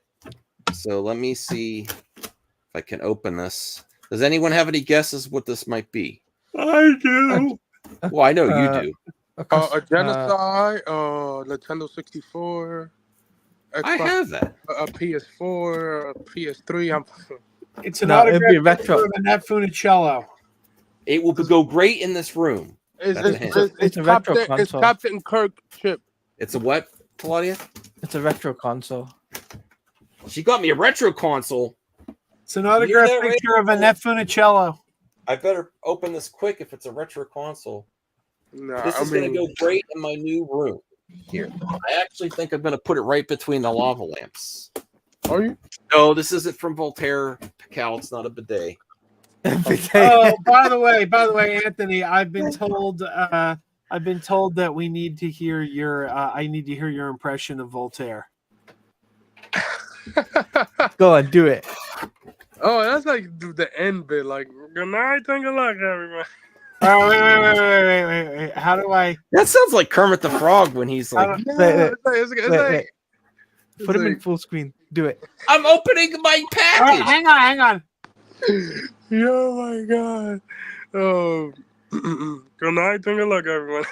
So let me see if I can open this. Does anyone have any guesses what this might be? I do. Well, I know you do. A Genocide, Nintendo 64. Xbox, I have that. A PS4, a PS3. It's an autograph of Annette Funicello. It will go great in this room. It's a retro console. It's Captain Kirk chip. It's a what, Claudia? It's a retro console. She got me a retro console. It's an autograph picture of Annette Funicello. I better open this quick if it's a retro console. No, this is going to go great in my new room. Here, I actually think I'm going to put it right between the lava lamps. Are you? No, this isn't from Voltaire Cal. It's not a bidet. Oh, by the way, Anthony, I've been told that we need to hear your. I need to hear your impression of Voltaire. Go on, do it. Oh, that's like the end bit. Like, good night, thank you, luck, everybody. Oh, wait. How do I? That sounds like Kermit the Frog when he's like. Wait. Put him in full screen. Do it. I'm opening my package. Hang on. Oh my god. Oh, good night, thank you, luck, everyone.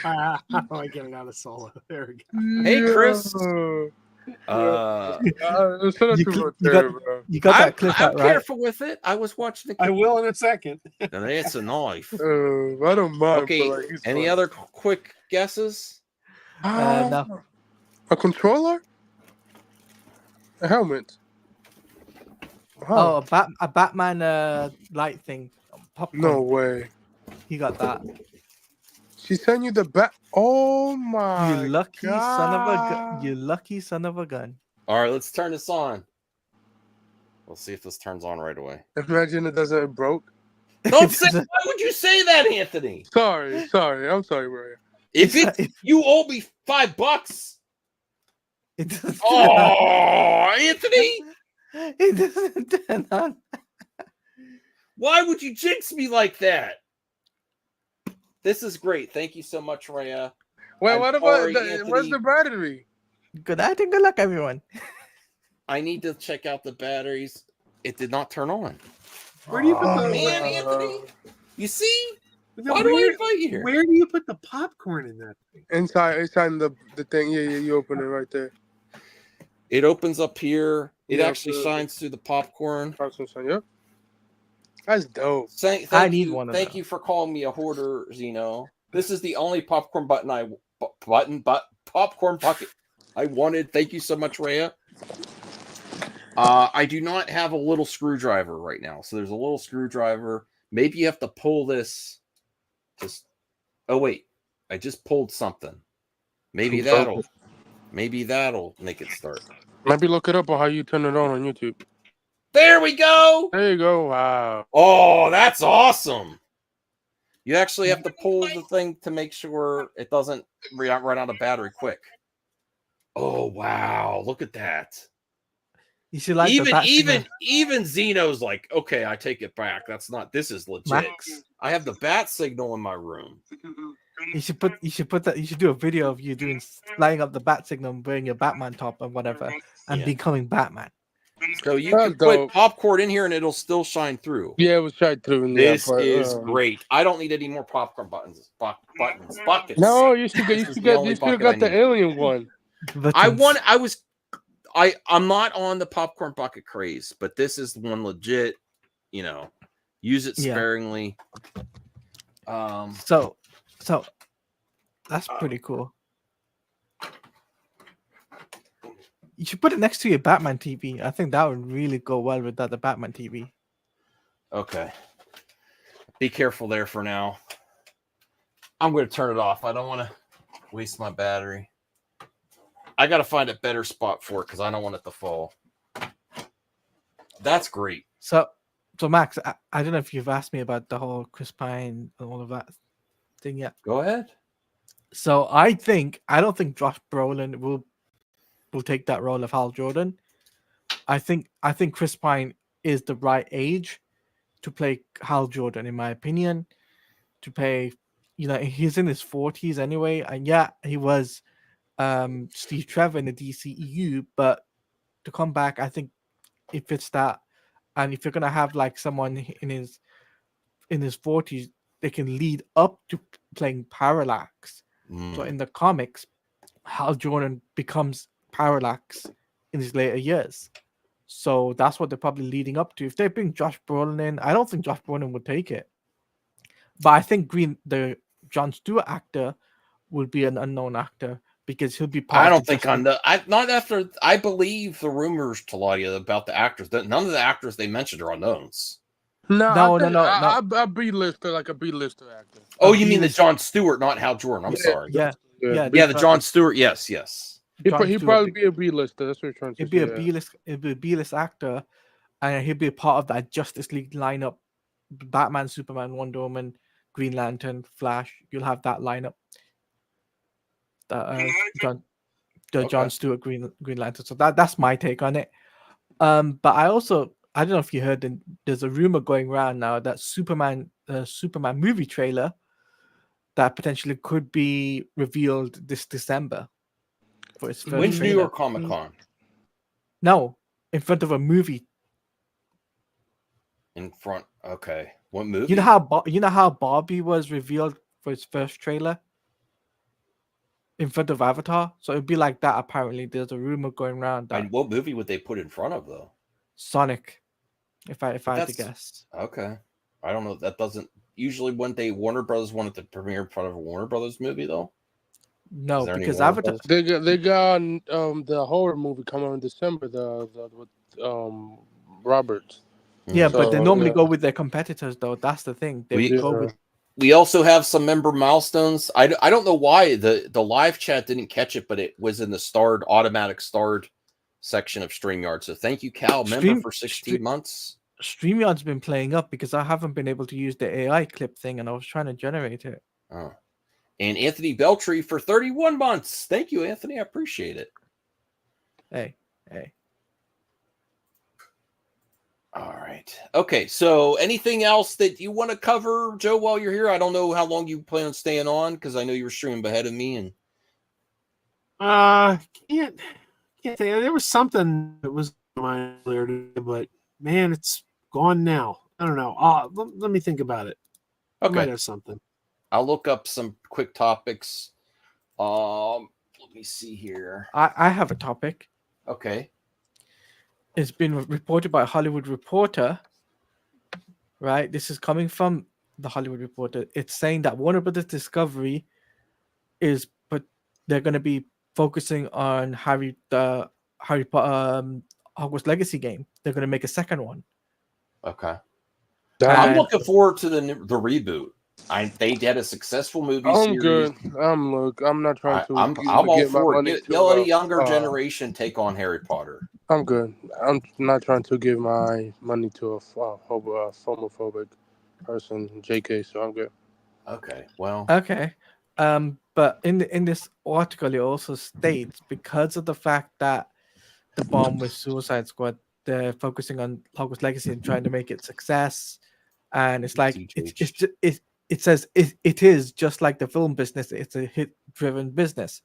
How do I get it out of solo? There we go. Hey, Chris. You got that clip I'm out, right? careful with it. I was watching the. I will in a second. That's a knife. I don't mind. Okay. But like, it's Any fine. other quick guesses? No. A controller? A helmet? Oh, a Batman light thing. Popcorn. No way. He got that. She sent you the bat. Oh my! You lucky son of a gun. God. You lucky son of a gun. All right, let's turn this on. We'll see if this turns on right away. Imagine it doesn't broke. Don't say. Why would you say that, Anthony? Sorry. I'm sorry, Maria. If you owe me $5. It doesn't. Oh, Anthony! It doesn't turn on. Why would you jinx me like that? This is great. Thank you so much, Rhea. Wait, what about where's the battery? Good night and good luck, everyone. I need to check out the batteries. It did not turn on. Where do you put the man, Anthony? You see? No, Why do I invite you here? Where do you put the popcorn in that thing? Inside the thing. Yeah, you open it right there. It opens up here. It Yeah, actually shines through the popcorn. Yep. That's dope. I need one of Thank those. you for calling me a hoarder, Zeno. This is the only popcorn popcorn bucket I wanted. Thank you so much, Rhea. I do not have a little screwdriver right now. So there's a little screwdriver. Maybe you have to pull this. Oh wait, I just pulled something. Maybe that'll make it start. Maybe look it up on how you turn it on YouTube. There we go. There you go. Wow. Oh, that's awesome. You actually have to pull the thing to make sure it doesn't run out of battery quick. Oh wow, look at that. You should like even Zeno's like, okay, I take it back. This is legit. Max. I have the bat signal in my room. You should do a video of you lighting up the bat signal and wearing your Batman top or whatever and becoming Batman. So you can put popcorn in here and it'll still shine through. Yeah, it was shine through. This is great. I don't need any more popcorn buckets. No, you should have got the alien one. I'm not on the popcorn bucket craze, but this is one legit, use it sparingly. So that's pretty cool. You should put it next to your Batman TV. I think that would really go well with the Batman TV. Okay. Be careful there for now. I'm going to turn it off. I don't want to waste my battery. I got to find a better spot for it because I don't want it to fall. That's great. So Max, I don't know if you've asked me about the whole Chris Pine and all of that thing yet. Go ahead. So I don't think Josh Brolin will take that role of Hal Jordan. I think Chris Pine is the right age to play Hal Jordan, in my opinion. To play, he's in his 40s anyway, and he was Steve Trevor in the DCEU, but to come back, I think it fits that. And if you're gonna have like someone in his 40s, they can lead up to playing Parallax. So in the comics, Hal Jordan becomes Parallax in his later years. So that's what they're probably leading up to. If they bring Josh Brolin in, I don't think Josh Brolin would take it. But I think the Jon Stewart actor would be an unknown actor because he'll be part I don't think not after I believe the rumors, Taladia, about the actors. That none of the actors they mentioned are unknowns. No. A B-lister, like a B-lister actor. Oh, you mean the Jon Stewart, not Hal Jordan? I'm sorry. Yeah, the Jon Stewart. Yes. He'd probably be a B-lister. That's what you're trying to say. He'd be a B-list actor, and he'd be a part of that Justice League lineup: Batman, Superman, Wonder Woman, Green Lantern, Flash. You'll have that lineup. Jon Stewart Green Lantern. So that's my take on it. But I don't know if you heard. There's a rumor going around now that Superman movie trailer that potentially could be revealed this December. For its first When's trailer. New York Comic Con? No, in front of a movie. In front. Okay. What movie? You know how Barbie was revealed for its first trailer? in front of Avatar. So it'd be like that. Apparently, there's a rumor going around that And what movie would they put in front of though? Sonic. If I had to That's guess. okay. I don't know. That doesn't usually when Warner Brothers wanted to premiere in front of a Warner Brothers movie though. No, because Warner Avatar. Brothers? They got the horror movie coming in December. The with Roberts. Yeah, but they normally yeah. go with their competitors, though. That's the thing. They would go with. We also have some member milestones. I don't know why the live chat didn't catch it, but it was in the automatic starred section of StreamYard. So thank you, Cal, member for 16 months. StreamYard's been playing up because I haven't been able to use the AI clip thing, and I was trying to generate it. Oh. And Anthony Beltry for 31 months. Thank you, Anthony. I appreciate it. Hey. All right. Okay. So anything else that you want to cover, Joe, while you're here? I don't know how long you plan on staying on because I know you were streaming ahead of me. And can't say there was something that was mine earlier today, but man, it's gone now. I don't know. Let me think about it. Okay. I might have something. I'll look up some quick topics. Let me see here. I have a topic. Okay. It's been reported by a Hollywood Reporter, right? This is coming from the Hollywood Reporter. It's saying that Warner Brothers Discovery but they're going to be focusing on Harry Potter Hogwarts Legacy game. They're going to make a second one. Okay. I'm looking forward to the reboot. They had a successful movie series. Good. I'm not trying to. I'm all for it. Let a younger generation take on Harry Potter. I'm good. I'm not trying to give my money to a homophobic person, JK. So I'm good. Okay. Well. Okay. But in this article, it also states because of the fact that the bomb with Suicide Squad, they're focusing on Hogwarts Legacy and trying to make it success, and it's like it says it is just like the film business. It's a hit-driven business.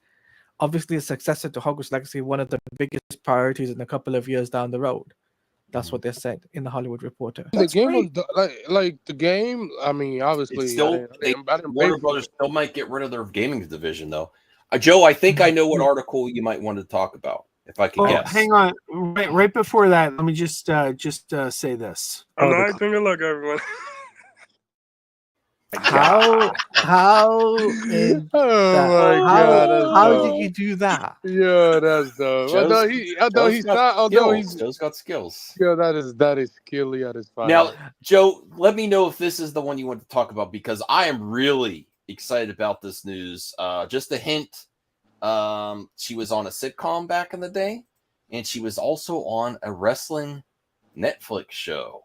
Obviously, a successor to Hogwarts Legacy, one of the biggest priorities in a couple of years down the road. That's what they said in the Hollywood Reporter. The game was like the game. I mean, obviously, Still, Warner Brothers still might get rid of their gaming division, though. Joe, I think I know what article you might want to talk about. If I can guess. Hang on, right before that, let me just say this. All right, good luck, everyone. How did you do that? Yeah, that's dope. Joe's got skills. Yeah, that is skilly at his fine. Now, Joe, let me know if this is the one you want to talk about because I am really excited about this news. Just a hint. She was on a sitcom back in the day, and she was also on a wrestling Netflix show.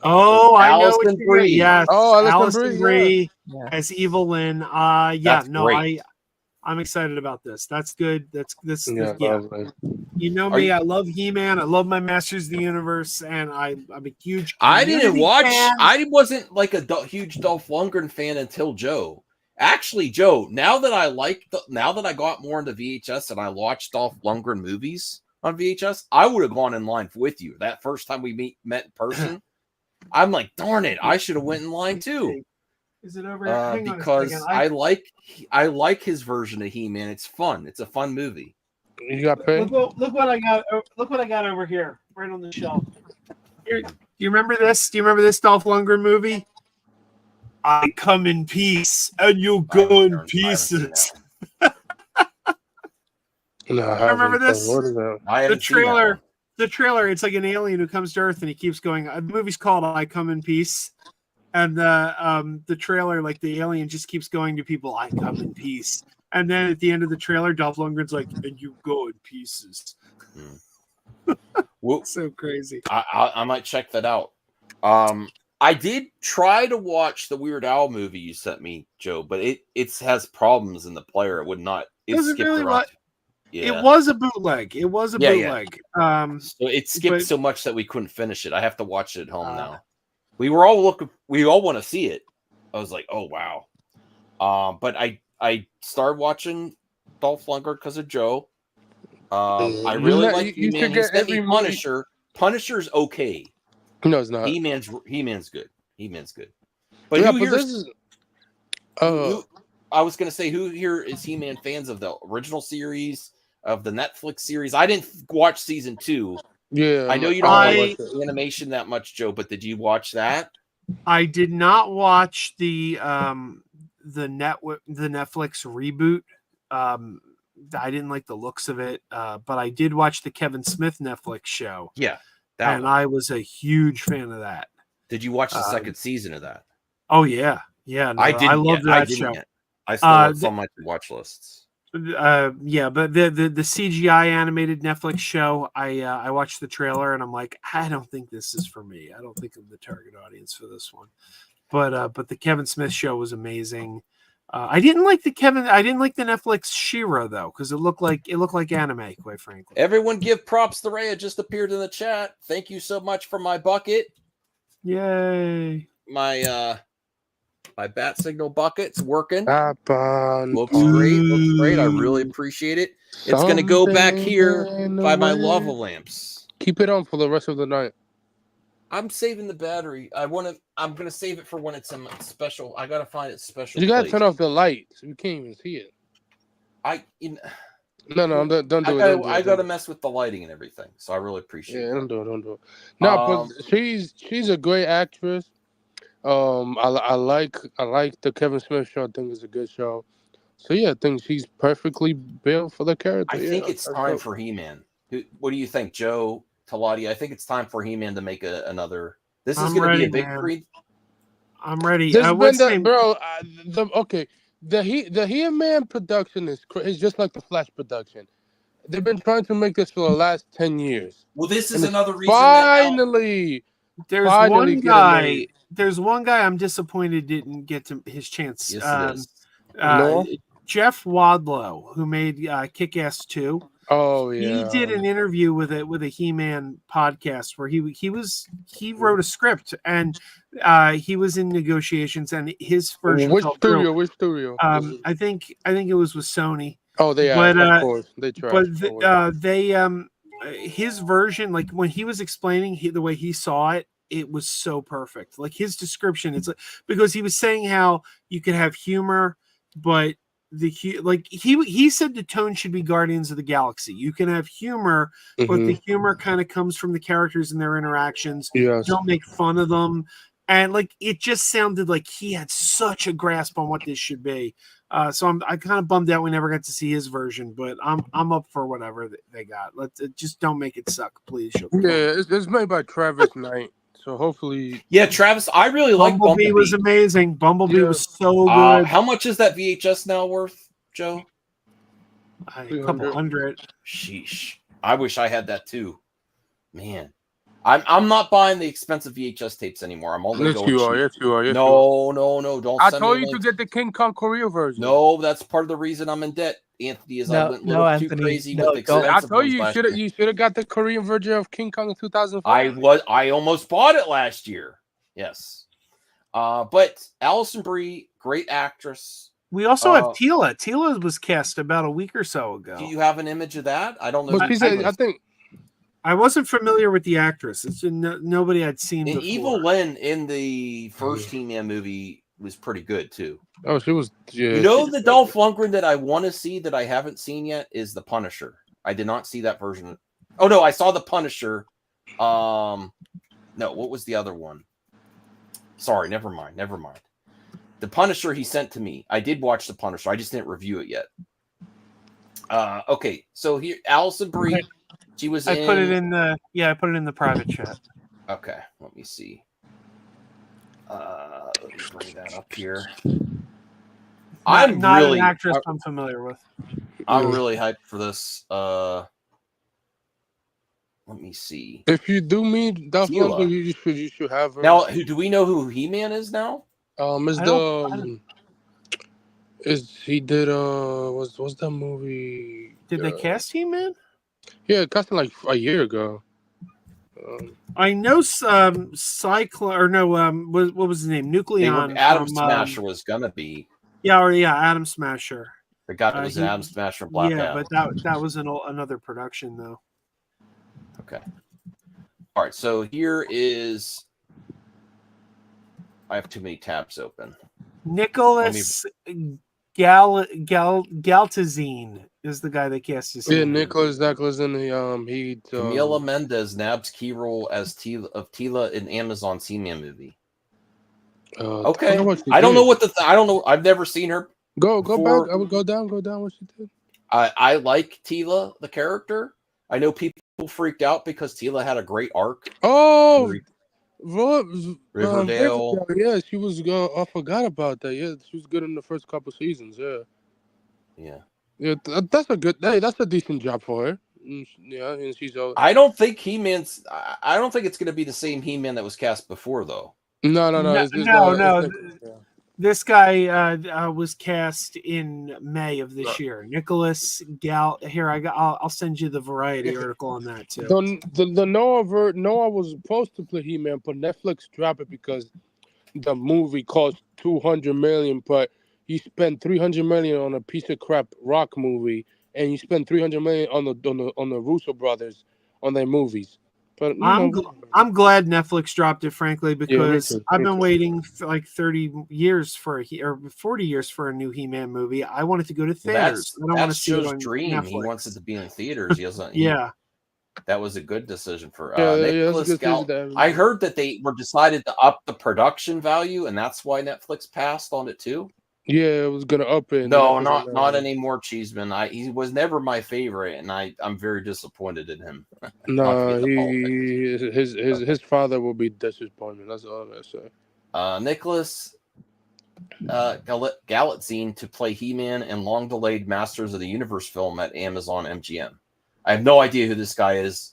Oh, I know Allison what Brie. Yes. Oh, Allison Brie Yeah. as Evil Lynn. I'm excited about this. That's good. Yeah. You know me. I love He-Man. I love my Masters of the Universe, and I'm a huge. I didn't watch. Fan. I wasn't like a huge Dolph Lundgren fan until Joe. Actually, Joe, now that I got more into VHS and I watched Dolph Lundgren movies on VHS, I would have gone in line with you. That first time we met in person, I'm like, darn it, I should have went in line too. Is it over? Hang because on I like his version of He-Man. It's fun. It's a fun movie. You got paid? Look what I got. Look what I got over here, right on the shelf. Here, do you remember this? Do you remember this Dolph Lundgren movie? I come in peace, and you go in pieces. No, I remember this. What is that? The trailer. It's like an alien who comes to Earth, and he keeps going. The movie's called "I Come in Peace," and the trailer, like the alien, just keeps going to people. I come in peace, and then at the end of the trailer, Dolph Lundgren's like, "And you go in pieces." So crazy. I might check that out. I did try to watch the Weird Al movie you sent me, Joe, but it has problems in the player. It would not. It skipped really around. Yeah. It was a bootleg. Bootleg. So it skipped so much that we couldn't finish it. I have to watch it at home now. We all want to see it. I was like, oh wow. But I started watching Dolph Lundgren because of Joe. I really like He-Man. He sent me Punisher. Punisher's okay. No, it's not. He-Man's good. But yeah, but this is I was going to say, who here is He-Man fans of the original series, of the Netflix series? I didn't watch season 2. Yeah, I know you don't like animation that much, Joe, but did you watch that? I did not watch the Netflix reboot. I didn't like the looks of it, but I did watch the Kevin Smith Netflix show. Yeah, and I was a huge fan of that. Did you watch the second season of that? Oh yeah, yeah. No, I didn't. I loved that show. Yet. I still have some on my watch lists. Yeah, but the CGI animated Netflix show, I watched the trailer and I'm like, I don't think this is for me. I don't think I'm the target audience for this one. But the Kevin Smith show was amazing. I didn't like the Netflix She-Ra though, because it looked like anime, quite frankly. Everyone give props to Rhea, just appeared in the chat. Thank you so much for my bucket. Yay. My bat signal bucket's working. Looks great. Looks great. I really apprate it. It's gonna go back here by my lava lamps. Keep it on for the rest of the night. I'm saving the battery. I'm gonna save it for when it's in special. I gotta find it special. You gotta turn off the lights. We can't even see it. No, don't do it. I gotta mess with the lighting and everything. So I really appreciate it. Don't do it. No, but she's a great actress. I like the Kevin Smith show. I think it's a good show. So yeah, I think she's perfectly built for the character. I think it's time for He-Man. What do you think, Joe? Talati, I think it's time for He-Man to make another. This is going to be a big three. I'm ready. The He-Man production is just like the Flash production. They've been trying to make this for the last 10 years. Well, this is another reason. Finally, there's one guy. There's one guy I'm disappointed didn't get to his chance. Yes, it is. Jeff Wadlow, who made Kick-Ass 2. Oh yeah, he did an interview with a He-Man podcast where he wrote a script and he was in negotiations and his version. Which studio? I think it was with Sony. Oh, they are. Of course, they tried. But his version, like when he was explaining the way he saw it, it was so perfect. Like his description, it's like, because he was saying how you could have humor, but he said the tone should be Guardians of the Galaxy. You can have humor, but the humor kind of comes from the characters and their interactions. Yes. Don't make fun of them. And like it just sounded like he had such a grasp on what this should be. So I kind of bummed out we never got to see his version, but I'm up for whatever they got. Let's just don't make it suck, please. It's made by Travis Knight. So hopefully, Travis, I really like Bumblebee. Was amazing. Bumblebee was so good. How much is that VHS now worth, Joe? A couple hundred. Sheesh. I wish I had that too. Man, I'm not buying the expensive VHS tapes anymore. I'm only going. Yes, you are. No. Don't. I told you to get the King Kong Korea version. No, that's part of the reason I'm in debt, Anthony. I went a little too crazy with expensive. I told you you should have got the Korean version of King Kong in 2005. I almost bought it last year. Yes. But Alison Brie, great actress. We also have Tila. Tila was cast about a week or so ago. Do you have an image of that? I don't know. I think I wasn't familiar with the actress. It's nobody I'd seen before. Evil Lynn in the first He-Man movie was pretty good too. Oh, she was. Yeah, the Dolph Lundgren that I want to see that I haven't seen yet is the Punisher. I did not see that version. Oh no, I saw the Punisher. No, what was the other one? Sorry, never mind. The Punisher he sent to me. I did watch the Punisher. I just didn't review it yet. Okay, so here, Alison Brie. She was. I put it in the private chat. Okay, let me see. Let me bring that up here. I'm not really an actress I'm familiar with. I'm really hyped for this. Let me see. If you do meet Dolph Lundgren, you should have her. Now, do we know who He-Man is now? What's that movie? Did they cast He-Man? Yeah, cast him like a year ago. I know Cyclone or no, what was his name? Nucleon. Adam Smasher was gonna be. Adam Smasher. The guy that was an Adam Smasher in Black Adam. But that was another production though. Okay. All right, so here is. I have too many tabs open. Nicholas Galtazine is the guy that cast his. Yeah, Nicholas Nicholson. He Camila Mendez nabs key role as Tila in Amazon Seaman movie. Okay, I don't know what I don't know. I've never seen her. Go back. I would go down. What she did. I like Tila the character. I know people freaked out because Tila had a great arc. Oh, Riverdale. Yeah, she was. I forgot about that. Yeah, she was good in the first couple seasons. Yeah. Yeah, that's a good. Hey, that's a decent job for her. Yeah, and she's. I don't think He-Man's. I don't think it's going to be the same He-Man that was cast before, though. No. This guy was cast in May of this year. Nicholas Gal. Here, I'll send you the Variety article on that too. The Noah was supposed to play He-Man, but Netflix dropped it because the movie cost $200 million, but you spent $300 million on a piece of crap rock movie, and you spent $300 million on the Russo brothers on their movies. But I'm glad Netflix dropped it, frankly, because I've been waiting for like 30 years or 40 years for a new He-Man movie. I want it to go to theaters. I don't want to see it on dream. Netflix. He wants it to be in theaters. He doesn't. Yeah. That was a good decision for Nicholas Gal. I heard that they were decided to up the production value, and that's why Netflix passed on it too. Yeah, it was gonna up it. No, not anymore, Cheeseman. He was never my favorite, and I'm very disappointed in him. No, his father will be disappointed. That's all I say. Nicholas Galitzine to play He-Man and long-delayed Masters of the Universe film at Amazon MGM. I have no idea who this guy is.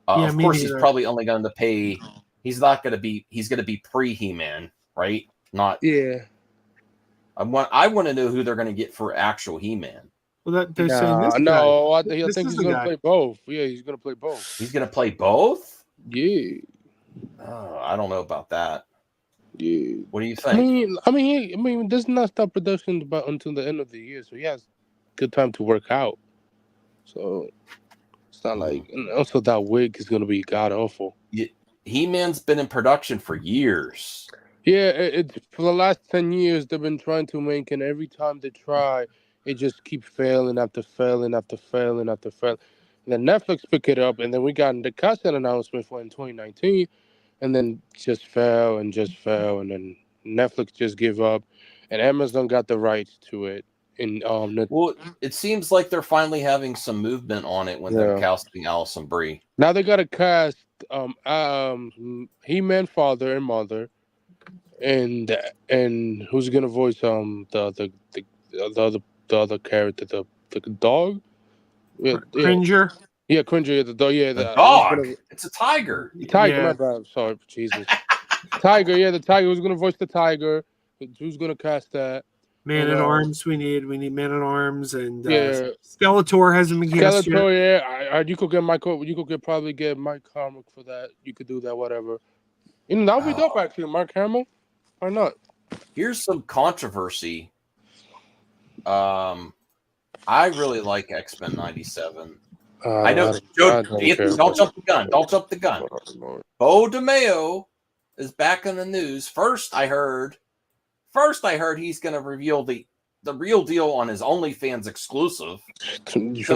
Of course, he's probably only going to pay. He's not going to be. He's going to be pre-He-Man, right? Not. Yeah. I want to know who they're going to get for actual He-Man. Well, they're saying I think he's going to play both. Yeah, he's going to play both. He's going to play both? Yeah. I don't know about that. Yeah. What do you think? I mean, this not start production until the end of the year, so he has good time to work out. So it's not like, and also that wig is going to be god awful. Yeah. He-Man's been in production for years. Yeah, it's for the last 10 years they've been trying to make, and every time they try, it just keeps failing after failing after failing after failing. And then Netflix picked it up, and then we got the casting announcement for in 2019, and then just fell, and then Netflix just gave up, and Amazon got the rights to it. Well, it seems like they're finally having some movement on it when they're casting Allison Brie. Now they got to cast He-Man father and mother. And who's gonna voice the other character, the dog? Cringer. Yeah, Cringer. Yeah, the dog. Yeah, the dog. It's a tiger. Tiger. My bad. Sorry, Jesus. Tiger. Yeah, the tiger. Who's gonna voice the tiger? Who's gonna cast that? Man at Arms. We need Man at Arms, and Skeletor hasn't been cast yet. Skeletor. Yeah. You could get Michael. You could probably get Mike Hamill for that. You could do that. Whatever. That would be dope, actually. Mark Hamill. Why not? Here's some controversy. I really like X-Men 97. I know. Don't jump the gun. Don't jump the gun. Bo DeMeo is back in the news. First, I heard he's going to reveal the real deal on his OnlyFans exclusive. I think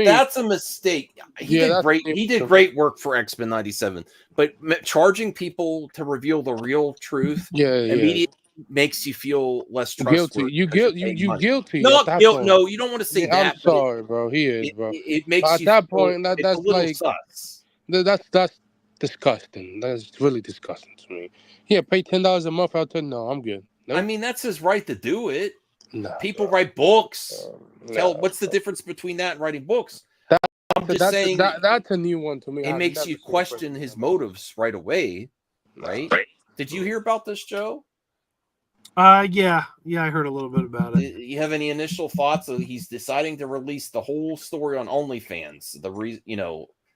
that's a mistake. He did great work for X-Men 97, but charging people to reveal the real truth immediately makes you feel less trustworthy. You guilty. No, you don't want to say that. I'm sorry, bro. He is, bro. It makes at you that point. That's like sus. That's disgusting. That's really disgusting to me. Yeah, pay $10 a month. I'll tell you, no, I'm good. Nope. I mean, that's his right to do it. No, people write books. What's the difference between that and writing books? I'm just saying that's a new one to me. It makes you question his motives right away, right? Did you hear about this, Joe? Yeah, I heard a little bit about it. You have any initial thoughts? He's deciding to release the whole story on OnlyFans.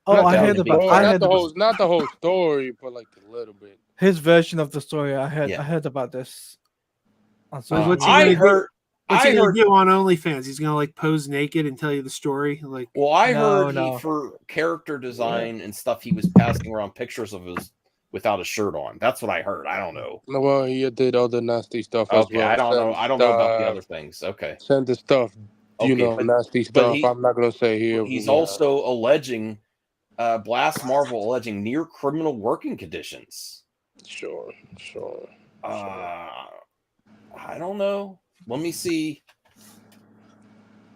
I heard about not the whole story, but like a little bit. His version of the story. I heard about this. What's he gonna do on OnlyFans? He's gonna like pose naked and tell you the story. I heard for character design and stuff, he was passing around pictures of without a shirt on. That's what I heard. I don't know. Well, he did all the nasty stuff as Okay, well. I don't know. I don't know about the other things. Okay. Send the stuff, Okay, nasty but stuff. I'm not gonna say here. he's also alleging, Blast Marvel alleging near criminal working conditions. Sure. I don't know. Let me see.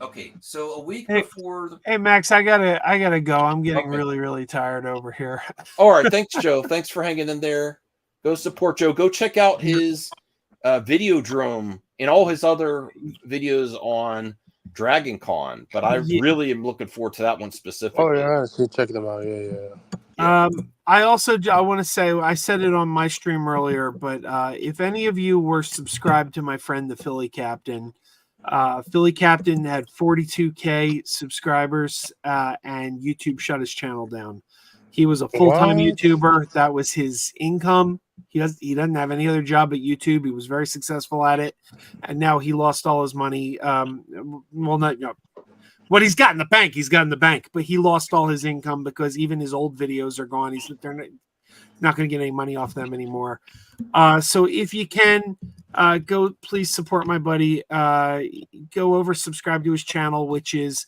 Okay, so a week before. Hey Max, I gotta go. I'm getting really, really tired over here. All right, thanks, Joe. Thanks for hanging in there. Go support Joe. Go check out his Videodrome and all his other videos on Dragon Con. But I really am looking forward to that one specifically. Oh yeah, so check them out. Yeah. I want to say, I said it on my stream earlier, but if any of you were subscribed to my friend the Philly Captain had 42K subscribers, and YouTube shut his channel down. He was a full-time YouTuber. That was his income. He doesn't have any other job at YouTube. He was very successful at it, and now he lost all his money. What he's got in the bank, but he lost all his income because even his old videos are gone. They're not going to get any money off them anymore. So if you can, go please support my buddy. Go over, subscribe to his channel, which is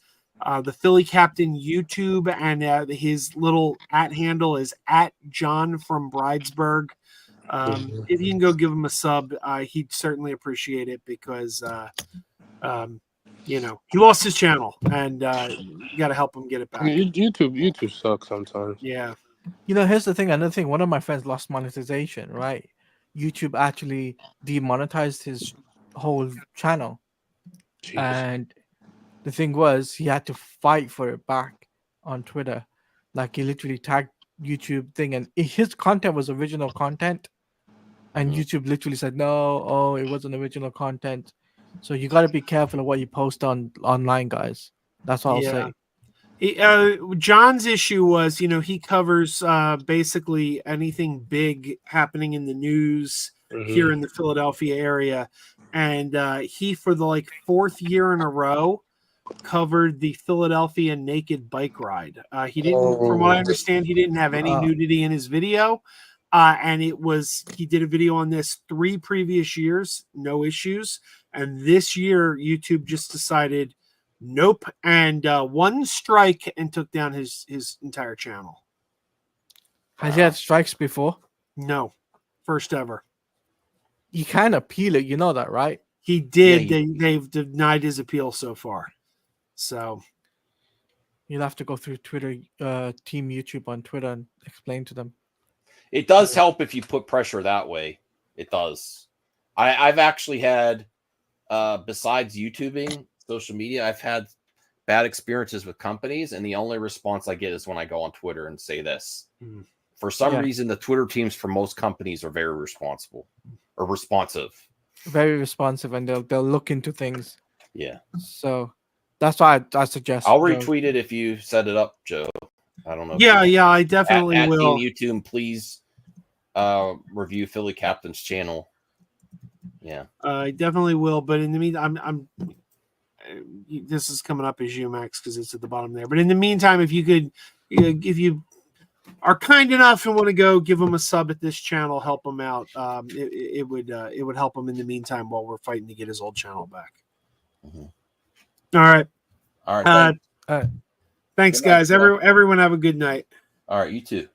the Philly Captain YouTube, and his little @handle is @John from Bridesburg. If you can go give him a sub, he'd certainly appreciate it because he lost his channel, and you got to help him get it back. YouTube sucks sometimes. Yeah. Here's the thing. Another thing. One of my friends lost monetization. Right, YouTube actually demonetized his whole channel, and the thing was he had to fight for it back on Twitter. Like he literally tagged YouTube thing, and his content was original content, and YouTube literally said no. It wasn't original content. So you got to be careful of what you post online, guys. That's all I'll say. John's issue was, he covers basically anything big happening in the news here in the Philadelphia area, and he, for the fourth year in a row, covered the Philadelphia naked bike ride. He didn't, from what I understand, he didn't have any nudity in his video, and he did a video on this 3 previous years, no issues, and this year YouTube just decided nope, and one strike and took down his entire channel. Has he had strikes before? No, first ever. You can appeal it, you know that, right? He did. They've denied his appeal so far. So you'll have to go through Twitter, Team YouTube on Twitter, and explain to them. It does help if you put pressure that way. It does. I've actually had, besides YouTubing, social media, I've had bad experiences with companies, and the only response I get is when I go on Twitter and say this. For some reason, the Twitter teams for most companies are very responsive. Very responsive, and they'll look into things. Yeah. So that's why I suggest. I'll retweet it if you set it up, Joe. I don't know. Yeah, I definitely will. Team YouTube, please review Philly Captain's channel. Yeah. I definitely will, but in the meantime, this is coming up as you, Max, because it's at the bottom there. But in the meantime, if you could, if you are kind enough and want to go give him a sub at this channel, help him out. It would help him in the meantime while we're fighting to get his old channel back. All right. All right. Thanks, guys. Everyone have a good night. All right. You too.